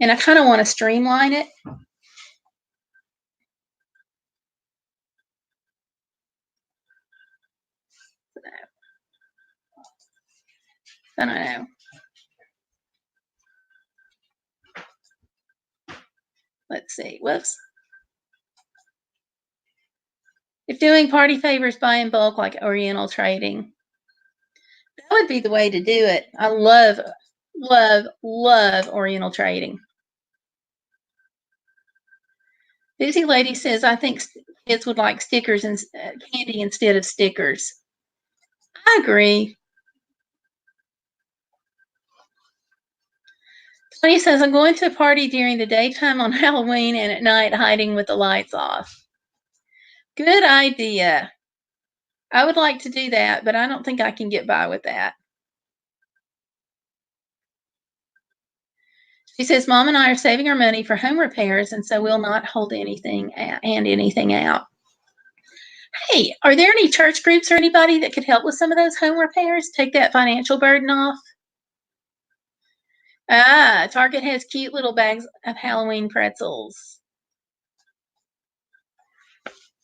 and I kind of want to streamline it. I don't know. Let's see. Whoops. If doing party favors, buy in bulk like Oriental trading. That would be the way to do it. I love, love, love Oriental trading. Busy Lady says, I think kids would like stickers and candy instead of stickers. I agree. Tony says, I'm going to a party during the daytime on Halloween and at night hiding with the lights off. Good idea. I would like to do that, but I don't think I can get by with that. She says, Mom and I are saving our money for home repairs, and so we'll not hold anything out. Hey, are there any church groups or anybody that could help with some of those home repairs? Take that financial burden off? Target has cute little bags of Halloween pretzels.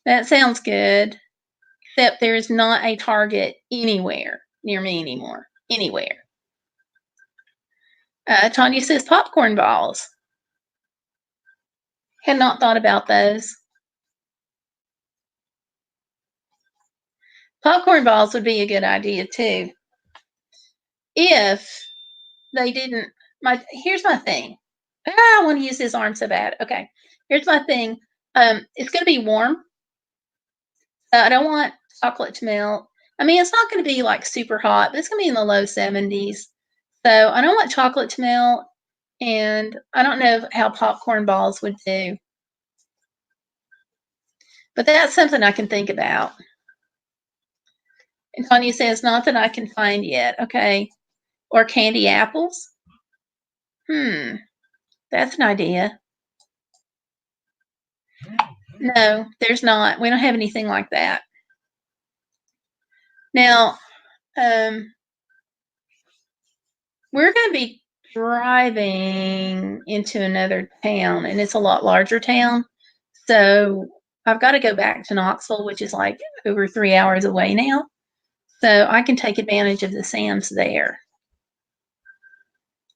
That sounds good. Except there is not a Target anywhere near me anymore. Anywhere. Tanya says popcorn balls. Had not thought about those. Popcorn balls would be a good idea too. If they didn't, here's my thing. I want to use this arm so bad. Okay, here's my thing. It's going to be warm. I don't want chocolate to melt. I mean, it's not going to be like super hot, but it's going to be in the low 70s. So I don't want chocolate to melt, and I don't know how popcorn balls would do. But that's something I can think about. And Tanya says, not that I can find yet. Okay. Or candy apples. That's an idea. No, there's not. We don't have anything like that. Now, we're going to be driving into another town, and it's a lot larger town. So I've got to go back to Knoxville, which is like over 3 hours away now. So I can take advantage of the Sam's there.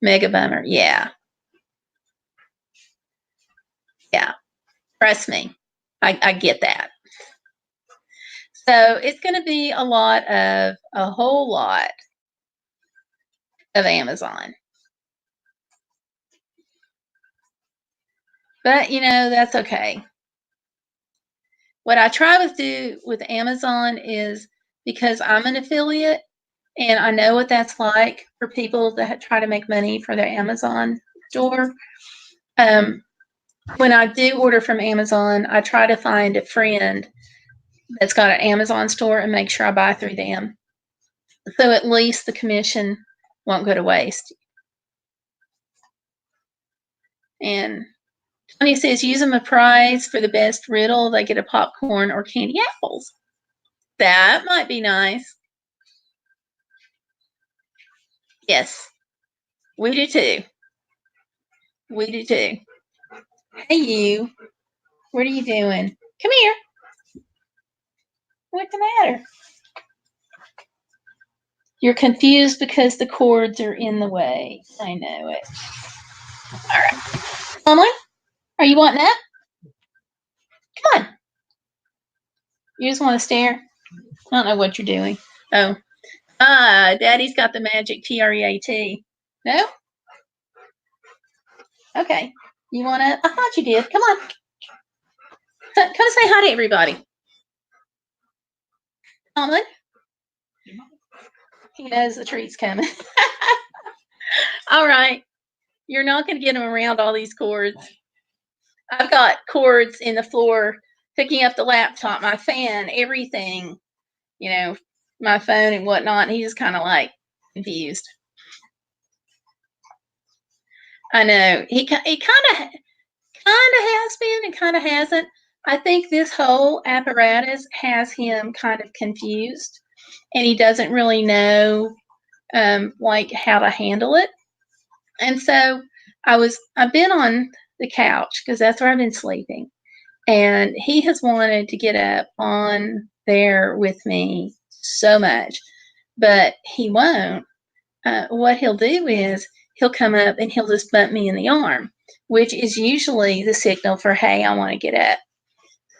Mega bummer. Yeah. Yeah. Trust me. I get that. So it's going to be a whole lot of Amazon. But, that's okay. What I try to do with Amazon is, because I'm an affiliate and I know what that's like for people that try to make money for their Amazon store. When I do order from Amazon, I try to find a friend that's got an Amazon store and make sure I buy through them. So at least the commission won't go to waste. And Tony says, use them a prize for the best riddle. They get a popcorn or candy apples. That might be nice. Yes, we do too. We do too. Hey, you. What are you doing? Come here. What's the matter? You're confused because the cords are in the way. I know it. All right. Emily, are you wanting that? Come on. You just want to stare? I don't know what you're doing. Oh. Daddy's got the magic TREAT. No? Okay. You want to? I thought you did. Come on. Come say hi to everybody. Tomlin? He knows the treat's coming. All right. You're not going to get him around all these cords. I've got cords in the floor, picking up the laptop, my fan, everything, my phone and whatnot. He's kind of like confused. I know. He kind of has been and kind of hasn't. I think this whole apparatus has him kind of confused, and he doesn't really know like how to handle it. And so I've been on the couch because that's where I've been sleeping, and he has wanted to get up on there with me so much, but he won't. what he'll do is he'll come up and he'll just bump me in the arm, which is usually the signal for, hey, I want to get up.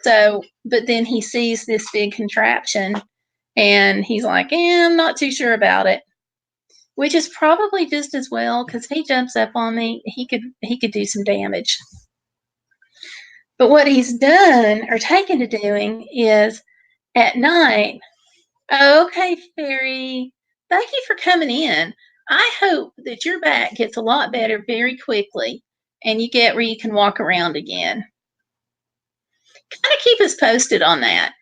So, but then he sees this big contraption and he's like, I'm not too sure about it, which is probably just as well, because if he jumps up on me, he could do some damage. But what he's done or taken to doing is at night, okay, Fairy, thank you for coming in. I hope that your back gets a lot better very quickly and you get where you can walk around again. Kind of keep us posted on that.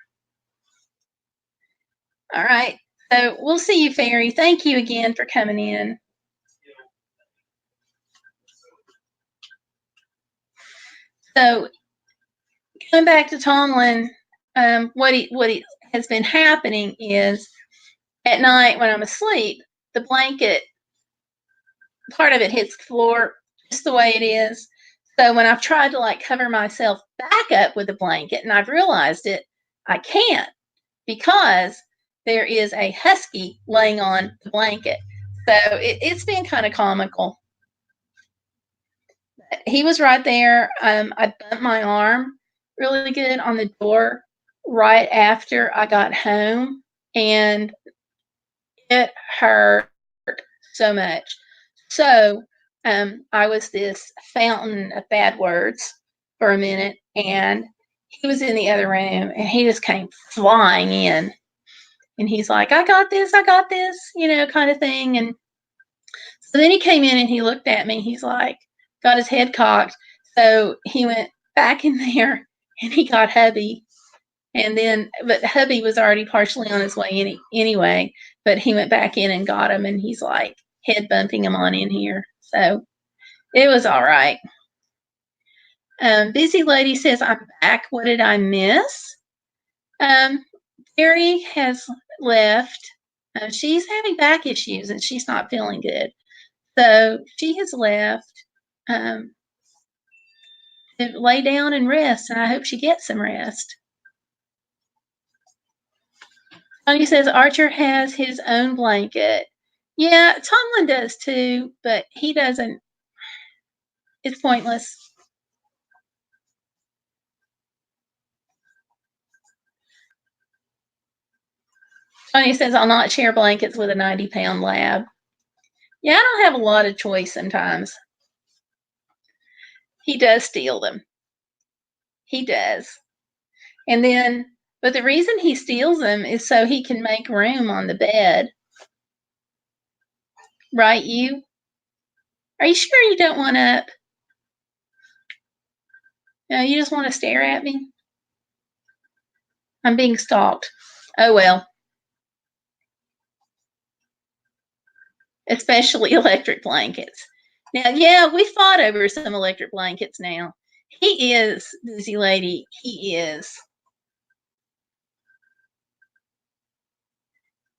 All right. So we'll see you, Fairy. Thank you again for coming in. So going back to Tomlin, what has been happening is at night when I'm asleep, the blanket, part of it hits the floor just the way it is. So when I've tried to like cover myself back up with a blanket and I've realized it, I can't, because there is a husky laying on the blanket. So it's been kind of comical. He was right there. I bumped my arm really good on the door right after I got home, and it hurt so much. So I was this fountain of bad words for a minute, and he was in the other room, and he just came flying in, and he's like, I got this, kind of thing. And so then he came in and he looked at me. He's like, got his head cocked. So he went back in there and he got hubby. And then, but hubby was already partially on his way anyway, but he went back in and got him, and he's like head bumping him on in here. So it was all right. Busy Lady says, I'm back. What did I miss? Terry has left. She's having back issues and she's not feeling good. So she has left to lay down and rest, and I hope she gets some rest. Tony says Archer has his own blanket. Yeah, Tomlin does too, but he doesn't. It's pointless. Tony says I'll not share blankets with a 90-pound lab. Yeah, I don't have a lot of choice sometimes. He does steal them. He does. And then, but the reason he steals them is so he can make room on the bed. Right, you? Are you sure you don't want up? No, you just want to stare at me? I'm being stalked. Oh, well. Especially electric blankets. Now, yeah, we fought over some electric blankets now. He is, Busy Lady. He is.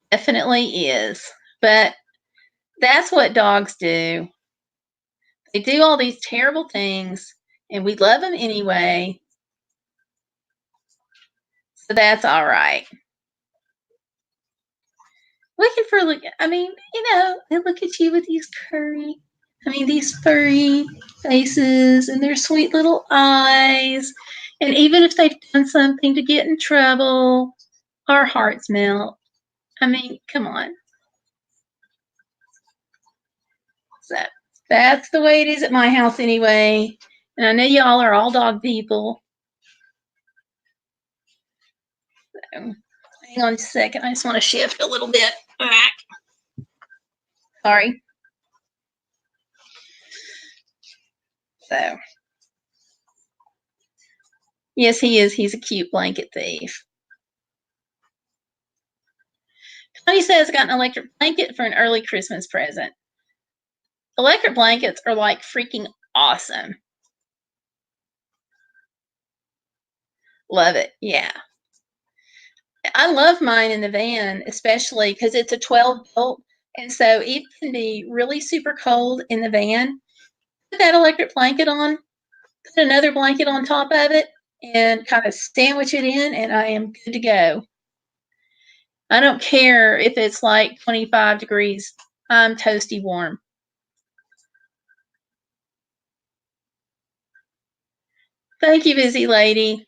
Definitely is. But that's what dogs do. They do all these terrible things, and we love them anyway. So that's all right. Looking for, I mean, they look at you with these these furry faces and their sweet little eyes. And even if they've done something to get in trouble, our hearts melt. I mean, come on. So that's the way it is at my house anyway. And I know y'all are all dog people. So, hang on just a second. I just want to shift a little bit back. Sorry. So, yes, he is. He's a cute blanket thief. Tony says, I got an electric blanket for an early Christmas present. Electric blankets are like freaking awesome. Love it. Yeah. I love mine in the van, especially because it's a 12 volt. And so it can be really super cold in the van. Put that electric blanket on, put another blanket on top of it, and kind of sandwich it in, and I am good to go. I don't care if it's like 25 degrees I'm toasty warm. Thank you, busy lady.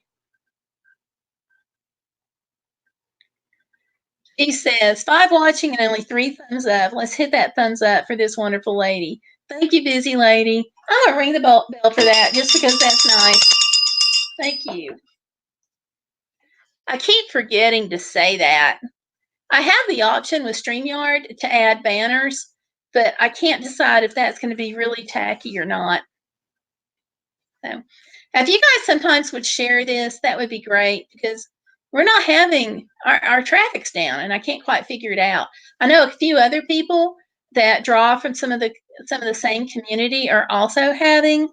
She says 5 watching and only 3 thumbs up. Let's hit that thumbs up for this wonderful lady. Thank you, busy lady. I'm gonna ring the bell for that just because that's nice. Thank you. I keep forgetting to say that. I have the option with StreamYard to add banners, but I can't decide if that's going to be really tacky or not. So, if you guys sometimes would share this, that would be great because we're not having our traffic's down and I can't quite figure it out. I know a few other people that draw from some of the same community are also having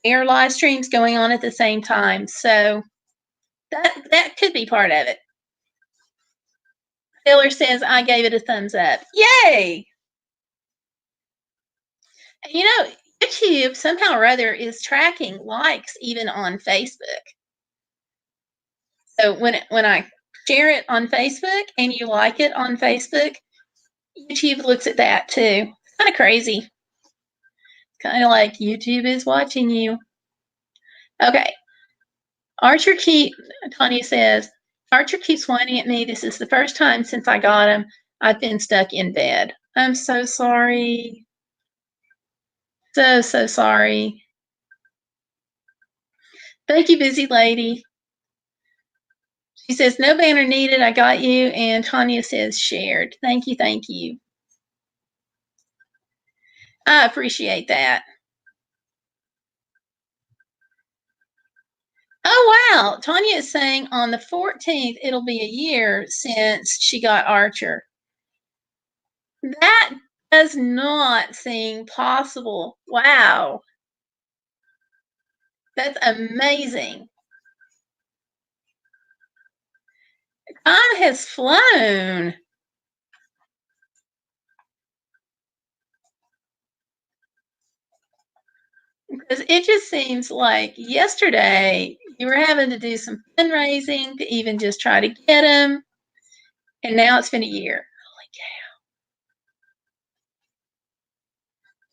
their live streams going on at the same time. So that could be part of it. Taylor says I gave it a thumbs up. Yay! You know, YouTube somehow or other is tracking likes even on Facebook. So when I share it on Facebook and you like it on Facebook, YouTube looks at that too. It's kind of crazy. Kind of like YouTube is watching you. Okay. Tanya says, Archer keeps whining at me. This is the first time since I got him. I've been stuck in bed. I'm so sorry. So sorry. Thank you, busy lady. She says, no banner needed. I got you. And Tanya says, shared. Thank you. Thank you. I appreciate that. Oh, wow. Tanya is saying on the 14th, it'll be a year since she got Archer. That does not seem possible. Wow. That's amazing. Time has flown. Because it just seems like yesterday you were having to do some fundraising to even just try to get him. And now it's been a year. Holy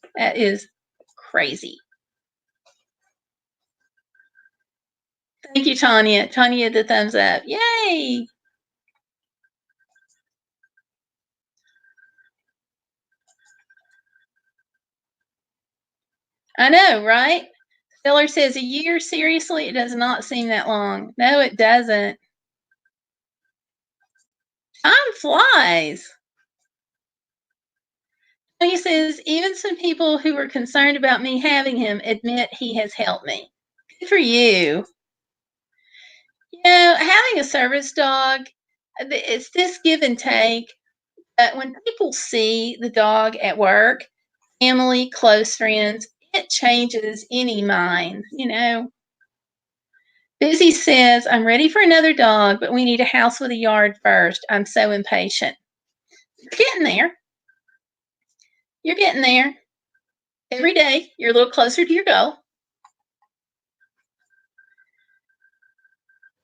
cow. That is crazy. Thank you, Tanya. Tanya, the thumbs up. Yay. I know, right? Stiller says a year. Seriously, it does not seem that long. No, it doesn't. Time flies. He says even some people who were concerned about me having him admit he has helped me. Good for you. You know, having a service dog, it's this give and take. But when people see the dog at work, family, close friends, it changes any mind, you know. Busy says, I'm ready for another dog, but we need a house with a yard first. I'm so impatient. You're getting there. You're getting there. Every day, you're a little closer to your goal.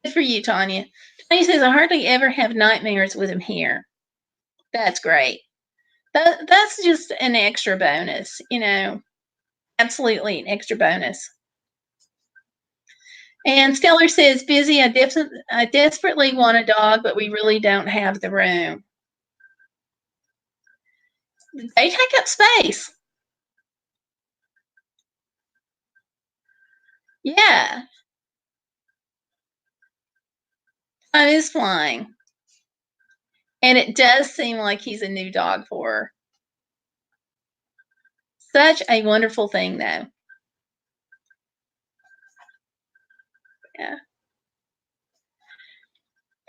Good for you, Tanya. Tanya says, I hardly ever have nightmares with him here. That's great. That's just an extra bonus, you know. Absolutely an extra bonus. And Stellar says, busy, I desperately want a dog, but we really don't have the room. They take up space. Yeah, time is flying. And it does seem like he's a new dog for her. Such a wonderful thing, though. Yeah.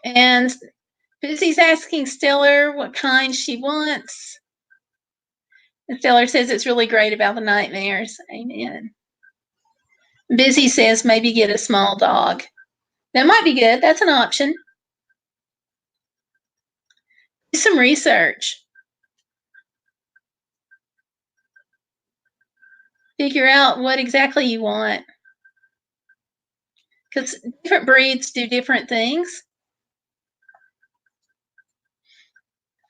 And Busy's asking Stellar what kind she wants. And Stellar says it's really great about the nightmares. Amen. Busy says maybe get a small dog. That might be good. That's an option. Do some research. Figure out what exactly you want. Because different breeds do different things.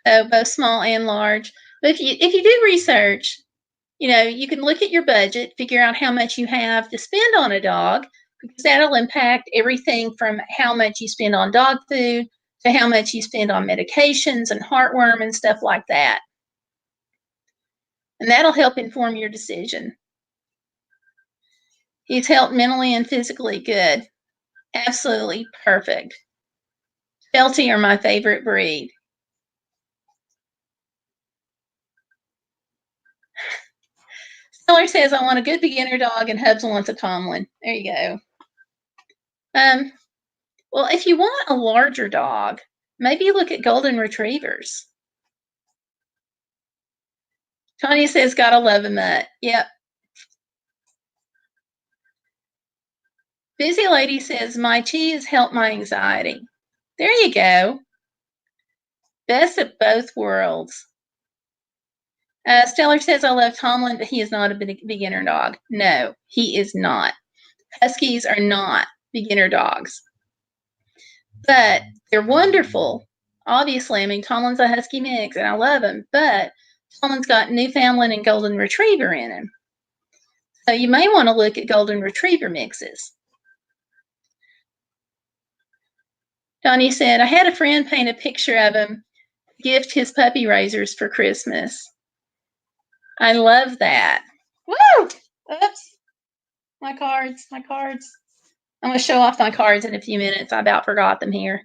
So both small and large. But if you do research, you can look at your budget, figure out how much you have to spend on a dog, because that'll impact everything from how much you spend on dog food to how much you spend on medications and heartworm and stuff like that. And that'll help inform your decision. He's health mentally and physically good. Absolutely perfect. Sheltie are my favorite breed. Stellar says, I want a good beginner dog, and Hubs wants a Tomlin. There you go. Well, if you want a larger dog, maybe look at golden retrievers. Tanya says, gotta love a mutt. Yep. Busy Lady says, my cheese helped my anxiety. There you go. Best of both worlds. Stellar says, I love Tomlin, but he is not a beginner dog. No, he is not. Huskies are not beginner dogs. But they're wonderful. Obviously, I mean, Tomlin's a Husky mix, and I love him, but Tomlin's got Newfoundland and Golden Retriever in him. So you may want to look at Golden Retriever mixes. Donnie said, I had a friend paint a picture of him, gift his puppy raisers for Christmas. I love that. Woo! Oops. My cards. I'm going to show off my cards in a few minutes. I about forgot them here.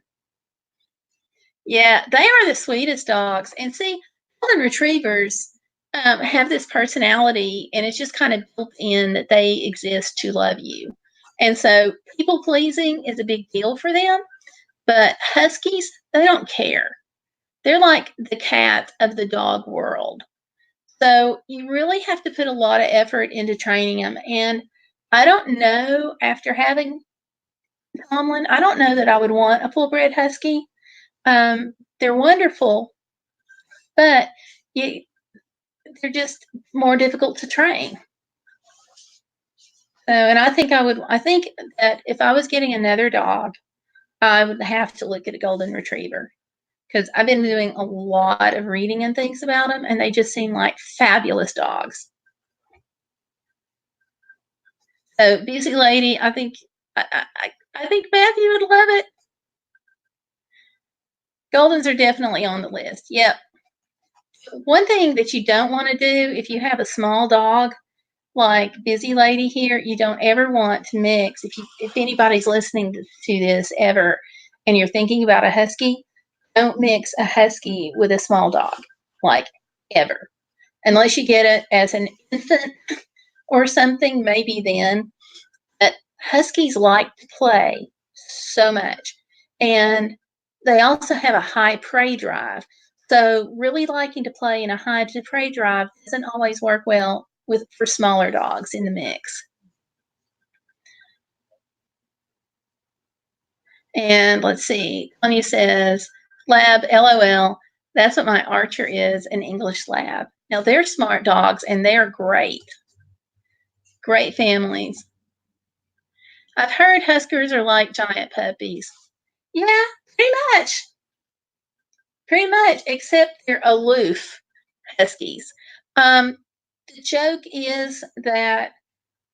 Yeah, they are the sweetest dogs. And see, Golden Retrievers have this personality, and it's just kind of built in that they exist to love you. And so people pleasing is a big deal for them. But Huskies, they don't care. They're like the cat of the dog world. So you really have to put a lot of effort into training them. And I don't know, after having Tomlin, I don't know that I would want a full-bred Husky. They're wonderful, but they're just more difficult to train. So, and I think that if I was getting another dog, I would have to look at a Golden Retriever, because I've been doing a lot of reading and things about them, and they just seem like fabulous dogs. So, Busy Lady, I think Matthew would love it. Goldens are definitely on the list. Yep. One thing that you don't want to do if you have a small dog like Busy Lady here, you don't ever want to mix. If anybody's listening to this ever, and you're thinking about a Husky, don't mix a Husky with a small dog, like ever, unless you get it as an infant or something. Maybe then. But Huskies like to play so much, and they also have a high prey drive. So really liking to play in a high to prey drive doesn't always work well for smaller dogs in the mix. And let's see, Tony says, Lab, LOL. That's what my Archer is, an English Lab. Now they're smart dogs, and they're great. Great families. I've heard Huskers are like giant puppies. Yeah, pretty much. Pretty much, except they're aloof Huskies. The joke is that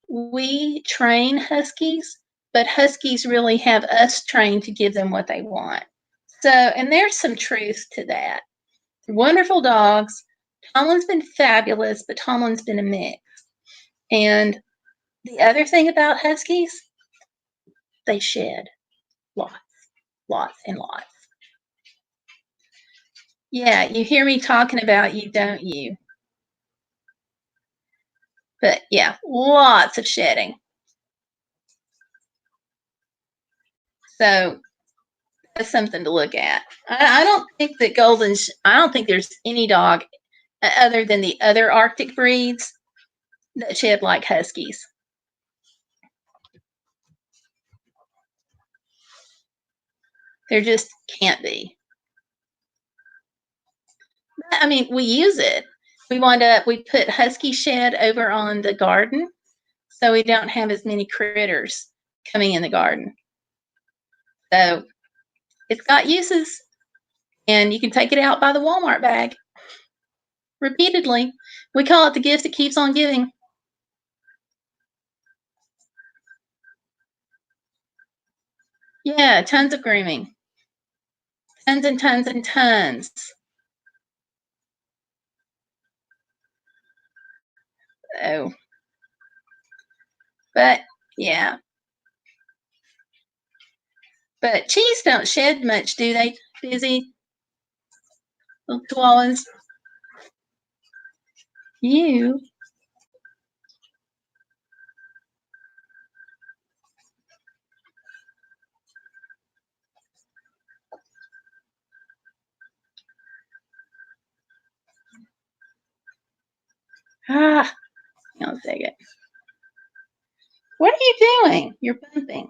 we train Huskies, but Huskies really have us trained to give them what they want. So, and there's some truth to that. Wonderful dogs. Tomlin's been fabulous, but Tomlin's been a mix. And the other thing about Huskies, they shed lots and lots. Yeah, you hear me talking about you, don't you? But yeah, lots of shedding. So that's something to look at. I don't think that I don't think there's any dog other than the other Arctic breeds that shed like Huskies. There just can't be. I mean, we use it. We put Husky shed over on the garden, so we don't have as many critters coming in the garden. So it's got uses, and you can take it out by the Walmart bag. repeatedly. We call it the gift that keeps on giving. Yeah, tons of grooming. Tons and tons and tons. Oh. But, yeah. But cheese don't shed much, do they, Busy? Little chihuahuas. You. Ah, I'll take it. What are you doing? You're bumping.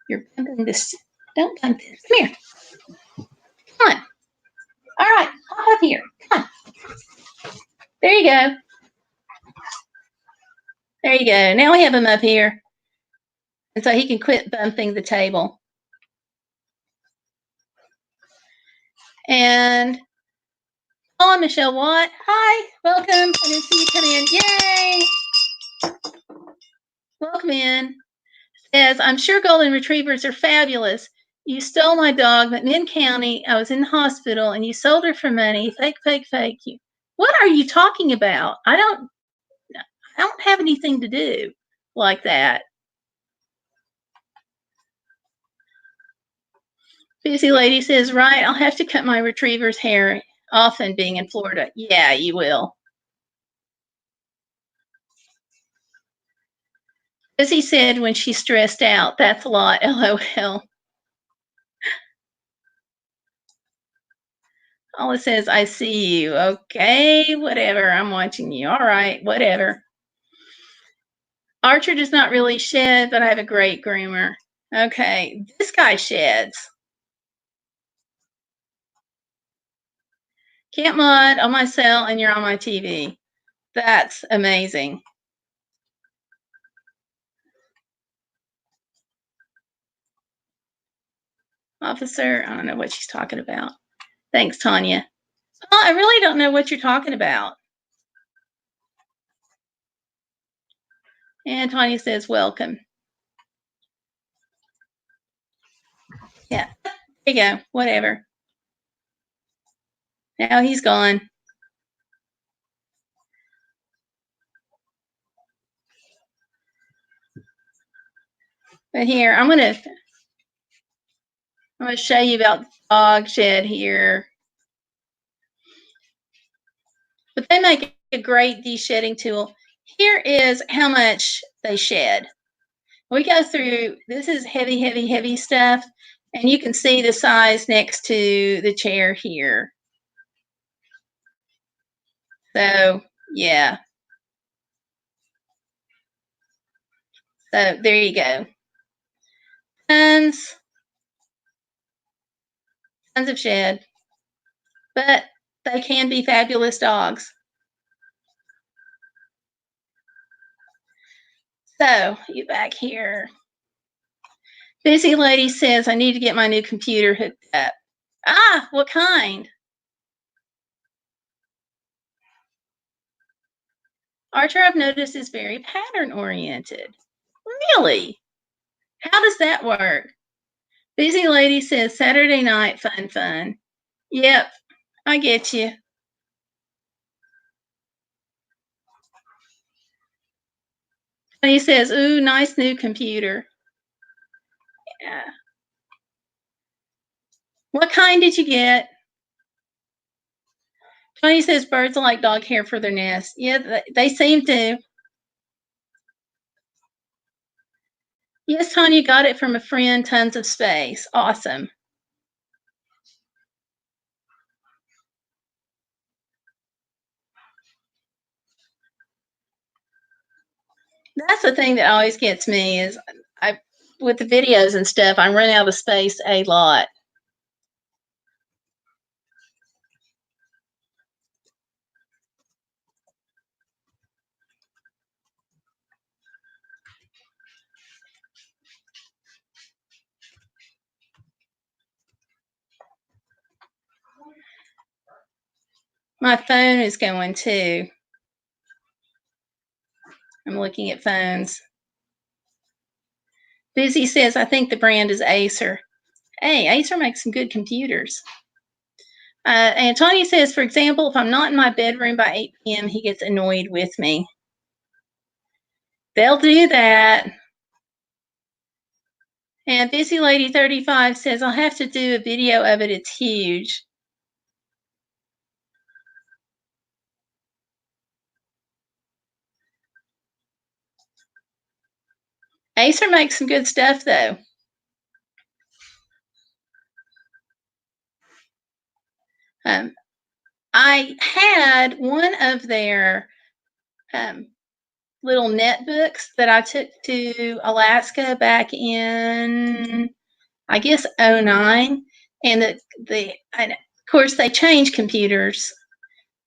You're bumping this. Don't bump this. Come here. Come on. All right, hop up here. Come on. There you go. There you go. Now we have him up here. And so he can quit bumping the table. And oh, Michelle Watt. Hi, welcome. I didn't see you come in. Yay! Welcome in. Says, I'm sure golden retrievers are fabulous. You stole my dog, but in County, I was in the hospital and you sold her for money. Fake, fake, fake. What are you talking about? I don't have anything to do like that. Busy Lady says, right, I'll have to cut my retriever's hair often being in Florida. Yeah, you will. Busy said when she's stressed out, that's a lot, LOL. All it says, I see you. Okay, whatever. I'm watching you. All right, whatever. Archer does not really shed, but I have a great groomer. Okay, this guy sheds. Camp Mud on my cell, and you're on my TV. That's amazing. Officer, I don't know what she's talking about. Thanks, Tanya. Oh, I really don't know what you're talking about. And Tanya says, welcome. Yeah, there you go. Whatever. Now he's gone. But here, I'm gonna show you about dog shed here. But they make a great de-shedding tool. Here is how much they shed. We go through, this is heavy, heavy, heavy stuff, and you can see the size next to the chair here. So, yeah. So there you go. Tons of shed. But they can be fabulous dogs. So, you back here. Busy Lady says, I need to get my new computer hooked up. Ah, what kind? Archer, I've noticed, is very pattern oriented. Really? How does that work? Busy Lady says, Saturday night, fun, fun. Yep, I get you. He says, ooh, nice new computer. Yeah. What kind did you get? Tony says birds like dog hair for their nest. Yeah, they seem to. Yes, Tanya got it from a friend. Tons of space. Awesome. That's the thing that always gets me is with the videos and stuff, I run out of space a lot. My phone is going too. I'm looking at phones. Busy says, I think the brand is Acer. Hey, Acer makes some good computers. Antonia says, for example, if I'm not in my bedroom by 8 p.m., he gets annoyed with me. They'll do that. And Busy Lady 35 says, I'll have to do a video of it. It's huge. Acer makes some good stuff, though. I had one of their little netbooks that I took to Alaska back in, I guess, 09. And of course, they changed computers,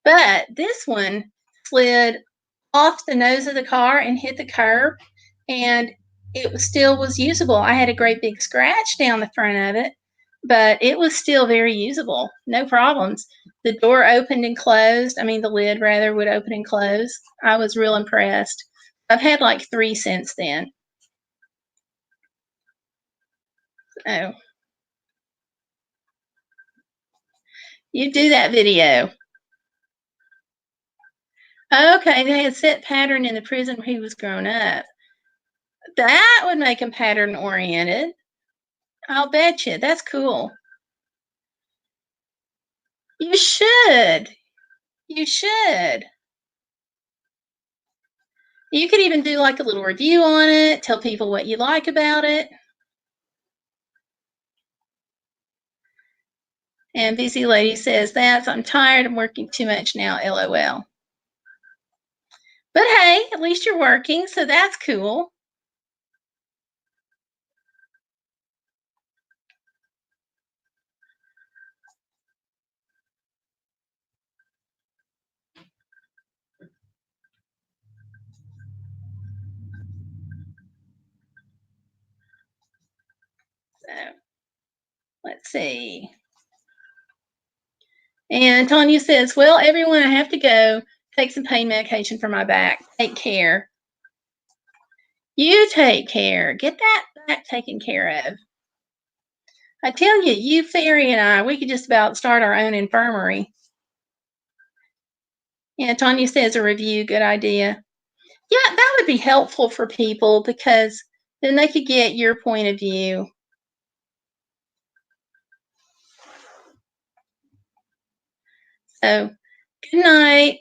but this one slid off the nose of the car and hit the curb, and it still was usable. I had a great big scratch down the front of it, but it was still very usable. No problems. The door opened and closed. I mean, the lid rather would open and close. I was real impressed. I've had like 3 since then. Oh, you do that video. Okay, they had set pattern in the prison where he was grown up. That would make him pattern oriented. I'll bet you. That's cool. You should. You should. You could even do like a little review on it, tell people what you like about it. And Busy Lady says, I'm tired. I'm working too much now. LOL. But hey, at least you're working, so that's cool. So let's see. And Tanya says, well, everyone, I have to go take some pain medication for my back. Take care. You take care. Get that back taken care of. I tell you, you, Fairy, and we could just about start our own infirmary. Yeah, Tanya says a review, good idea. Yeah, that would be helpful for people because then they could get your point of view. So, good night.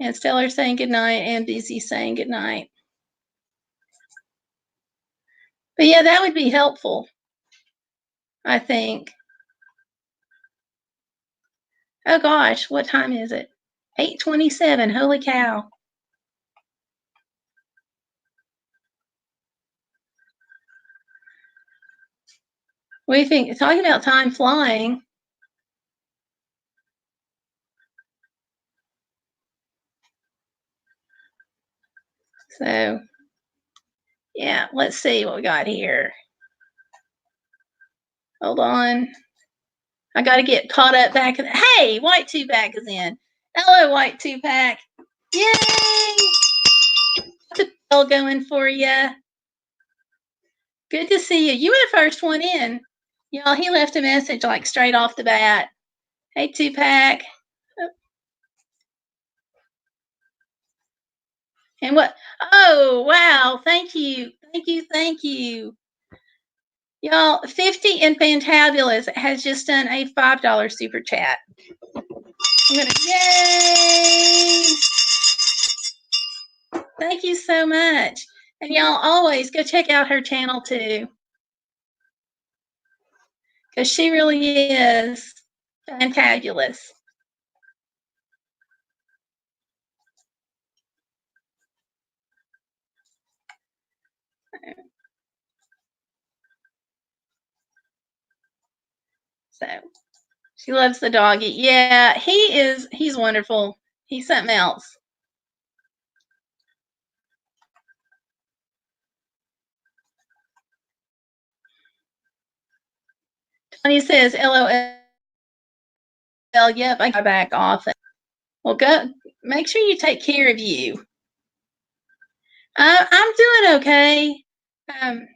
And Stellar saying good night, and Busy saying good night. But yeah, that would be helpful, I think. Oh gosh, what time is it? 8:27. Holy cow. What do you think? Talking about time flying. So, yeah, let's see what we got here. Hold on. I got to get caught up back. Hey, White Two-Pack is in. Hello, White Two-Pack. Yay! What's the bell going for you? Good to see you. You were the first one in. Y'all, he left a message like straight off the bat. Hey, Two-Pack. And what? Oh, wow. Thank you. Thank you. Thank you. Y'all, 50 and Fantabulous has just done a $5 super chat. I'm going to, yay! Thank you so much. And y'all always go check out her channel too. Because she really is fantabulous. So she loves the doggy. Yeah, he's wonderful. He's something else. Tony says, LOL, Well, yep, I go back often. Well, go make sure you take care of you. I'm doing okay. Um,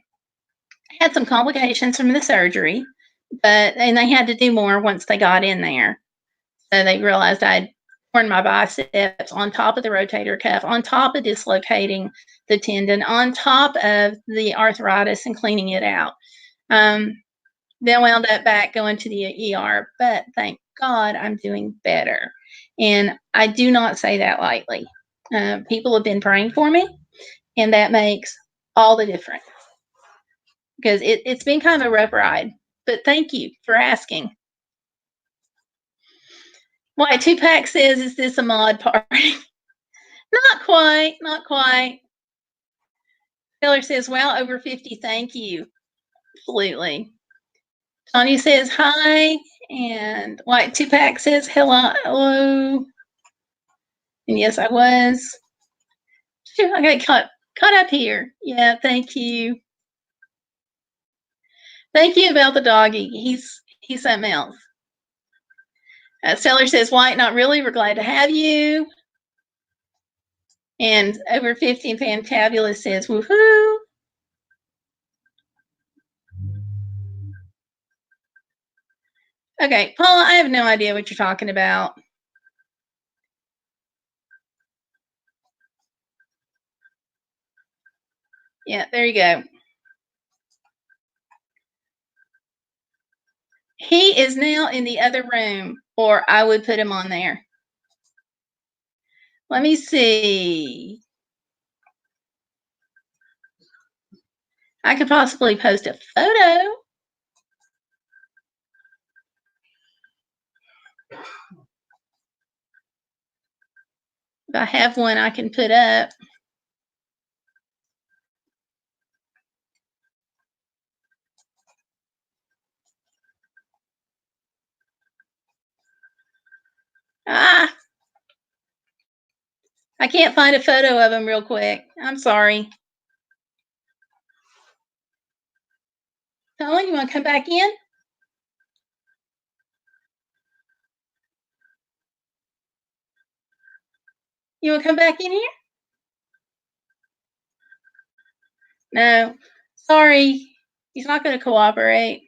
had some complications from the surgery, and they had to do more once they got in there. So they realized I'd torn my biceps on top of the rotator cuff, on top of dislocating the tendon, on top of the arthritis and cleaning it out. Then wound up back going to the ER, but thank God I'm doing better. And I do not say that lightly. People have been praying for me, and that makes all the difference because it's been kind of a rough ride. But thank you for asking. Why Tupac says, is this a mod party? Not quite, not quite. Taylor says, wow, over 50, thank you. Absolutely. Tony says hi, and White Tupac says hello. And yes, I was. Phew, I got caught up here. Yeah, thank you. Thank you about the doggy. He's something else. Seller says, White, not really. We're glad to have you. And over 50 and Fantabulous says, woohoo. Okay, Paula, I have no idea what you're talking about. Yeah, there you go. He is now in the other room, or I would put him on there. Let me see. I could possibly post a photo. If I have one I can put up. Ah, I can't find a photo of him real quick. I'm sorry. Tony, you want to come back in? You want to come back in here? No. Sorry. He's not going to cooperate.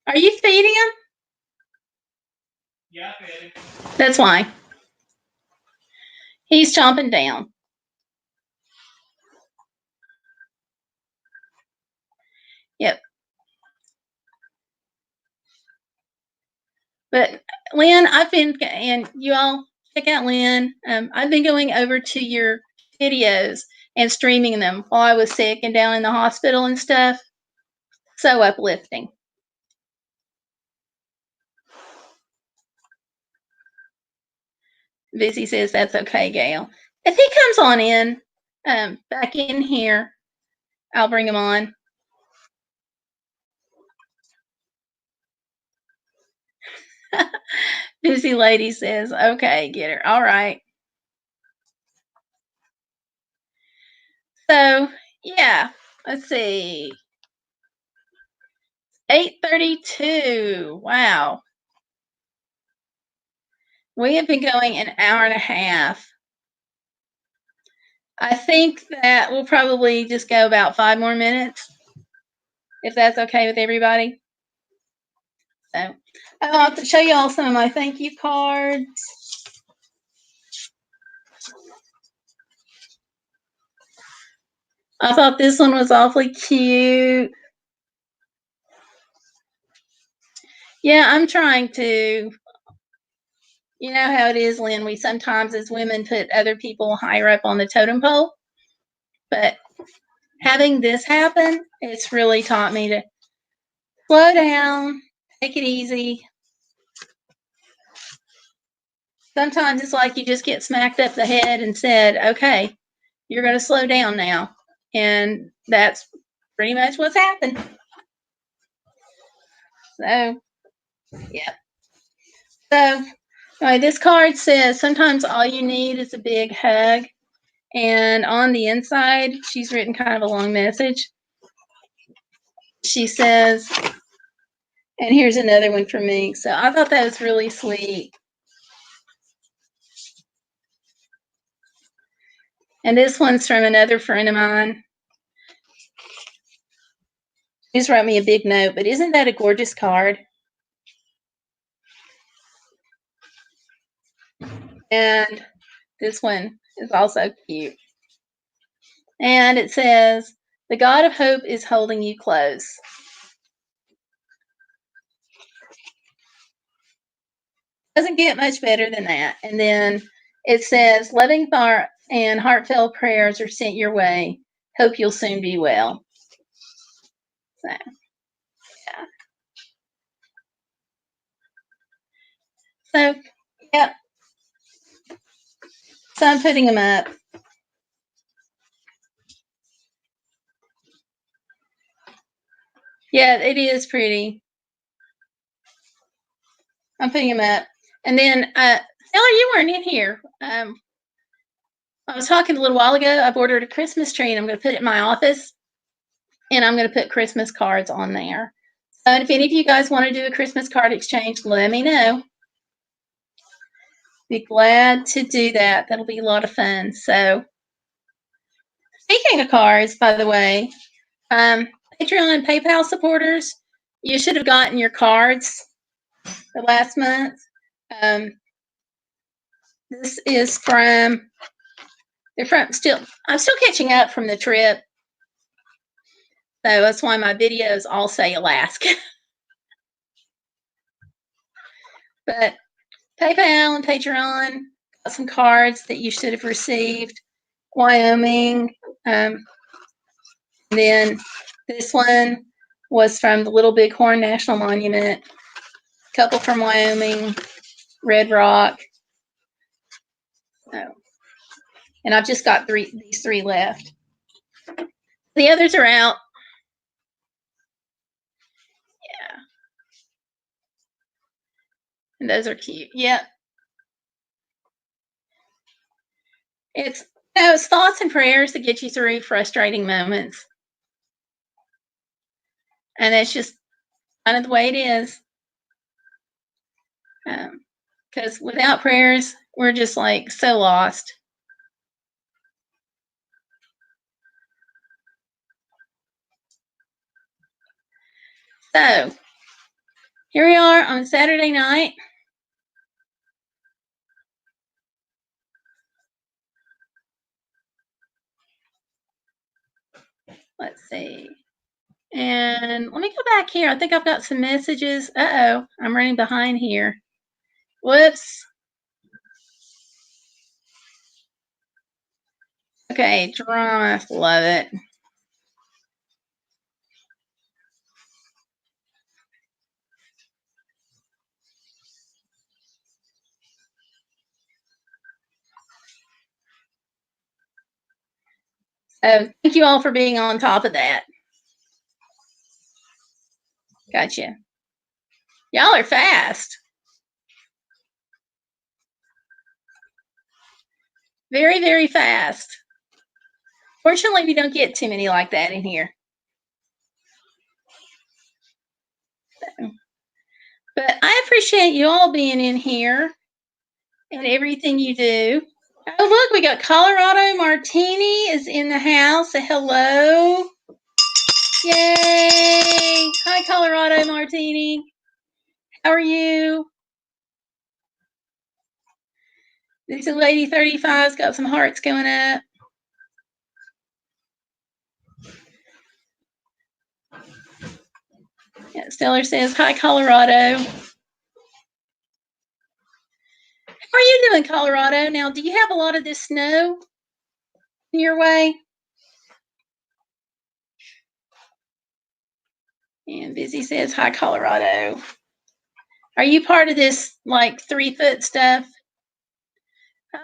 Are you feeding him? Yeah, I fed him. That's why. He's chomping down. Yep. But Lynn, I've been, and you all check out Lynn. I've been going over to your videos and streaming them while I was sick and down in the hospital and stuff. So uplifting. Vizzy says that's okay, Gayle. If he comes on in, back in here, I'll bring him on. Busy lady says, okay, get her. All right. So, yeah, let's see. 8:32. Wow. We have been going an hour and a half. I think that we'll probably just go about 5 more minutes, if that's okay with everybody. So, I'll have to show you all some of my thank you cards. I thought this one was awfully cute. Yeah, I'm trying to. You know how it is, Lynn. We sometimes, as women, put other people higher up on the totem pole. But having this happen, it's really taught me to slow down, take it easy. Sometimes it's like you just get smacked up the head and said, okay, you're going to slow down now. And that's pretty much what's happened. So, yeah. So, anyway, this card says sometimes all you need is a big hug. And on the inside, she's written kind of a long message. She says, And here's another one for me. So I thought that was really sweet. And this one's from another friend of mine. He just wrote me a big note, but isn't that a gorgeous card? And this one is also cute. And it says, "The God of hope is holding you close." Doesn't get much better than that. And then it says, "Loving thought and heartfelt prayers are sent your way. Hope you'll soon be well." So, yeah. So, yeah. So I'm putting them up. Yeah, it is pretty. I'm putting them up. And then, Taylor, you weren't in here. I was talking a little while ago. I've ordered a Christmas tree, and I'm going to put it in my office, and I'm going to put Christmas cards on there. So, and if any of you guys want to do a Christmas card exchange, let me know. Be glad to do that. That'll be a lot of fun. So, speaking of cards, by the way, Patreon and PayPal supporters, you should have gotten your cards the last month. This is from, they're from still, I'm still catching up from the trip. So that's why my videos all say Alaska. But PayPal and Patreon got some cards that you should have received. Wyoming. Then this one was from the Little Bighorn National Monument. A couple from Wyoming. Red Rock. So, and I've just got these three left. The others are out. Yeah. And those are cute. Yep. It's those thoughts and prayers that get you through frustrating moments. And that's just kind of the way it is. Because without prayers, we're just like so lost. So here we are on Saturday night. Let's see. And let me go back here. I think I've got some messages. Uh-oh, I'm running behind here. Whoops. Okay, drama. Love it. So thank you all for being on top of that. Gotcha. Y'all are fast. Very, very fast. Fortunately, we don't get too many like that in here. So, but I appreciate you all being in here and everything you do. Oh, look, we got Colorado Martini is in the house. Hello. Yay. Hi, Colorado Martini. How are you? This lady 35's got some hearts going up. Yeah, Stellar says, hi, Colorado. How are you doing, Colorado? Now, do you have a lot of this snow in your way? And Busy says, hi, Colorado. Are you part of this, like, 3-foot stuff?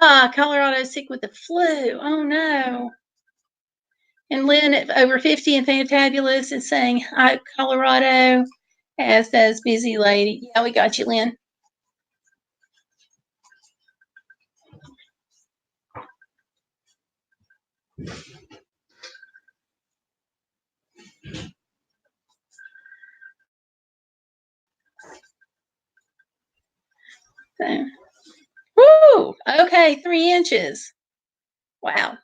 Ah, Colorado's sick with the flu. Oh, no. And Lynn at over 50 and Fantabulous is saying, hi, Colorado, as does Busy Lady. Yeah, we got you, Lynn. So, woo! Okay, 3 inches. Wow.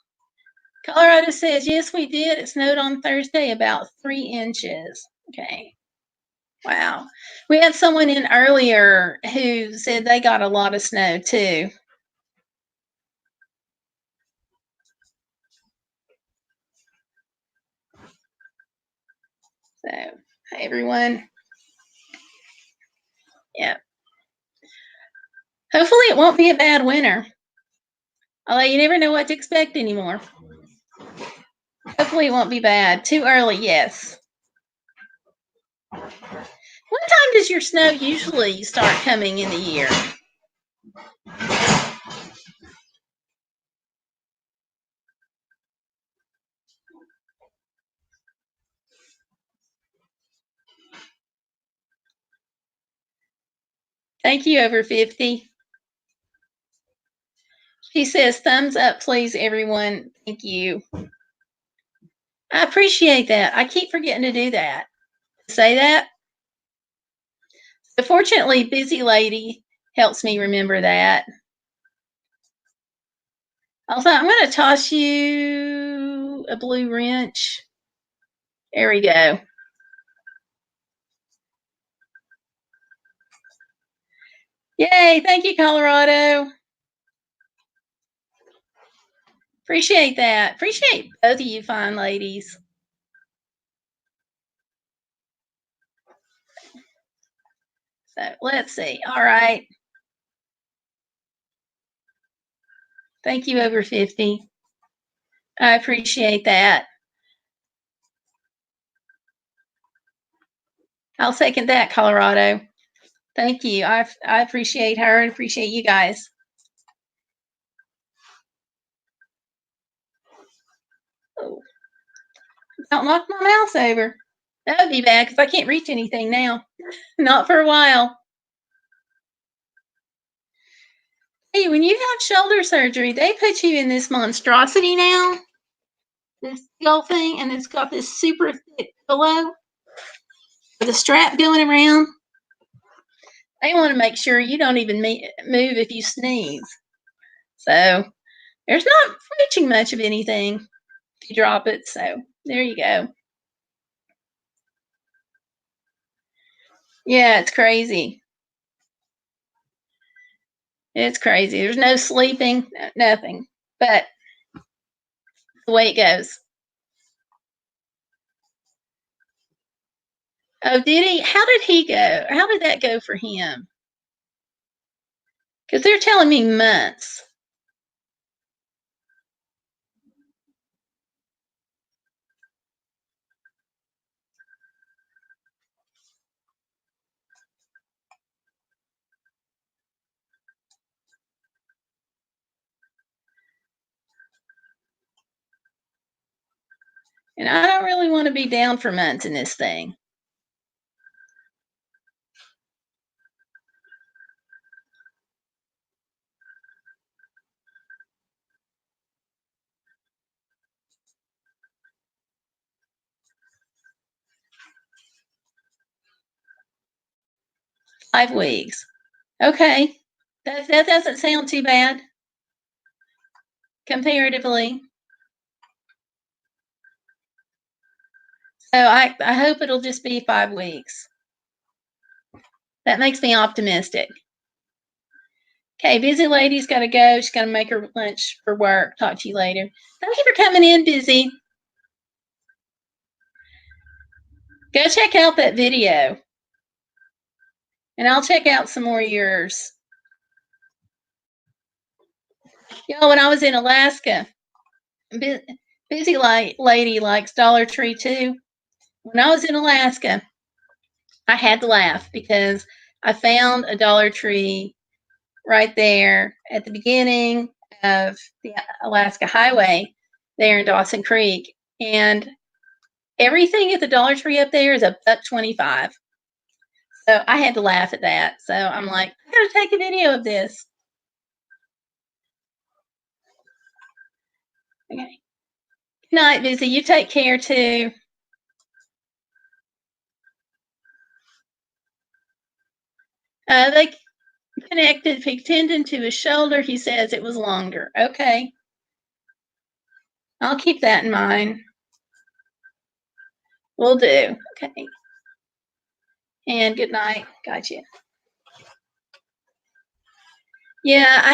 Colorado says, yes, we did. It snowed on Thursday about 3 inches. Okay. Wow. We had someone in earlier who said they got a lot of snow too. So, hi everyone. Yeah. Hopefully it won't be a bad winter. Although you never know what to expect anymore. Hopefully it won't be bad. Too early, yes. What time does your snow usually start coming in the year? Thank you, over 50. He says, thumbs up, please, everyone. Thank you. I appreciate that. I keep forgetting to do that. Say that. But fortunately, Busy Lady helps me remember that. Also, I'm going to toss you a blue wrench. There we go. Yay. Thank you, Colorado. Appreciate that. Appreciate both of you fine ladies. So let's see. All right. Thank you, over 50. I appreciate that. I'll second that, Colorado. Thank you. I appreciate her and appreciate you guys. Oh, don't knock my mouse over. That would be bad because I can't reach anything now. Not for a while. Hey, when you have shoulder surgery, they put you in this monstrosity now. This skull thing, and it's got this super thick pillow with a strap going around. They want to make sure you don't even move if you sneeze. So there's not reaching much of anything if you drop it. So there you go. Yeah, it's crazy. It's crazy. There's no sleeping, nothing. But the way it goes. Oh, did he? How did he go? How did that go for him? Because they're telling me months. And I don't really want to be down for months in this thing. Five weeks. Okay. That doesn't sound too bad comparatively. So I hope it'll just be 5 weeks. That makes me optimistic. Okay, Busy Lady's got to go. She's got to make her lunch for work. Talk to you later. Thank you for coming in, Busy. Go check out that video. And I'll check out some more of yours. When I was in Alaska, Busy Lady likes Dollar Tree too. When I was in Alaska, I had to laugh because I found a Dollar Tree right there at the beginning of the Alaska Highway there in Dawson Creek. And everything at the Dollar Tree up there is $1.25. So I had to laugh at that. So I'm like, I gotta take a video of this. Okay. Good night, Busy. You take care too. They connected pig tendon to his shoulder. He says it was longer. Okay. I'll keep that in mind. Will do. Okay. And good night. Gotcha. Yeah, I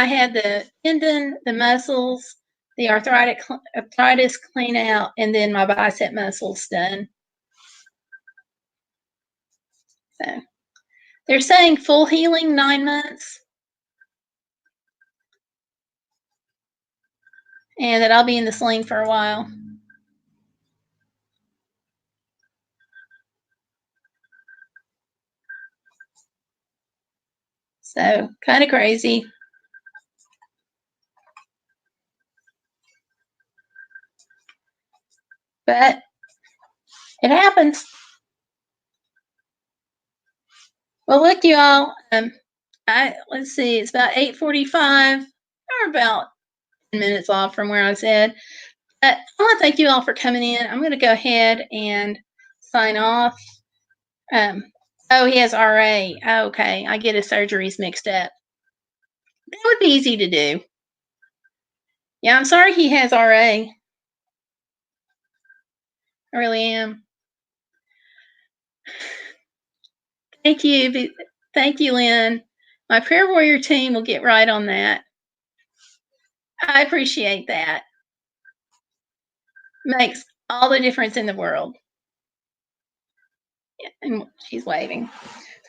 had the tendon, the muscles, the arthritis clean out, and then my bicep muscles done. So they're saying full healing 9 months, and that I'll be in the sling for a while. So kind of crazy. But it happens. Well, look, you all. Let's see. It's about 8:45, or about 10 minutes off from where I said. But I want to thank you all for coming in. I'm going to go ahead and sign off. Oh, he has RA. Okay, I get his surgeries mixed up. That would be easy to do. Yeah, I'm sorry he has RA. I really am. Thank you. Thank you, Lynn. My prayer warrior team will get right on that. I appreciate that. Makes all the difference in the world. Yeah, and she's waving.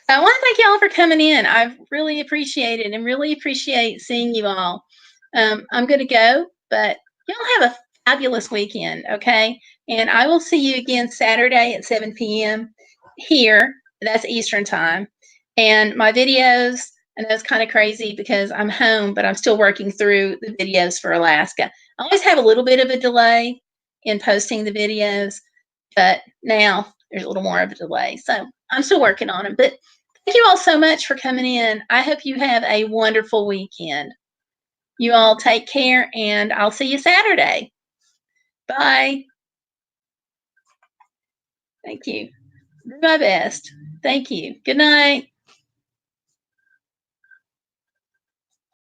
I want to thank you all for coming in. I really appreciate it and really appreciate seeing you all. I'm going to go, but y'all have a fabulous weekend, okay? And I will see you again Saturday at 7 p.m. here. That's Eastern time. And my videos, I know it's kind of crazy because I'm home, but I'm still working through the videos for Alaska. I always have a little bit of a delay in posting the videos, but now there's a little more of a delay. So I'm still working on them. But thank you all so much for coming in. I hope you have a wonderful weekend. You all take care, and I'll see you Saturday. Bye. Thank you. Do my best. Thank you. Good night.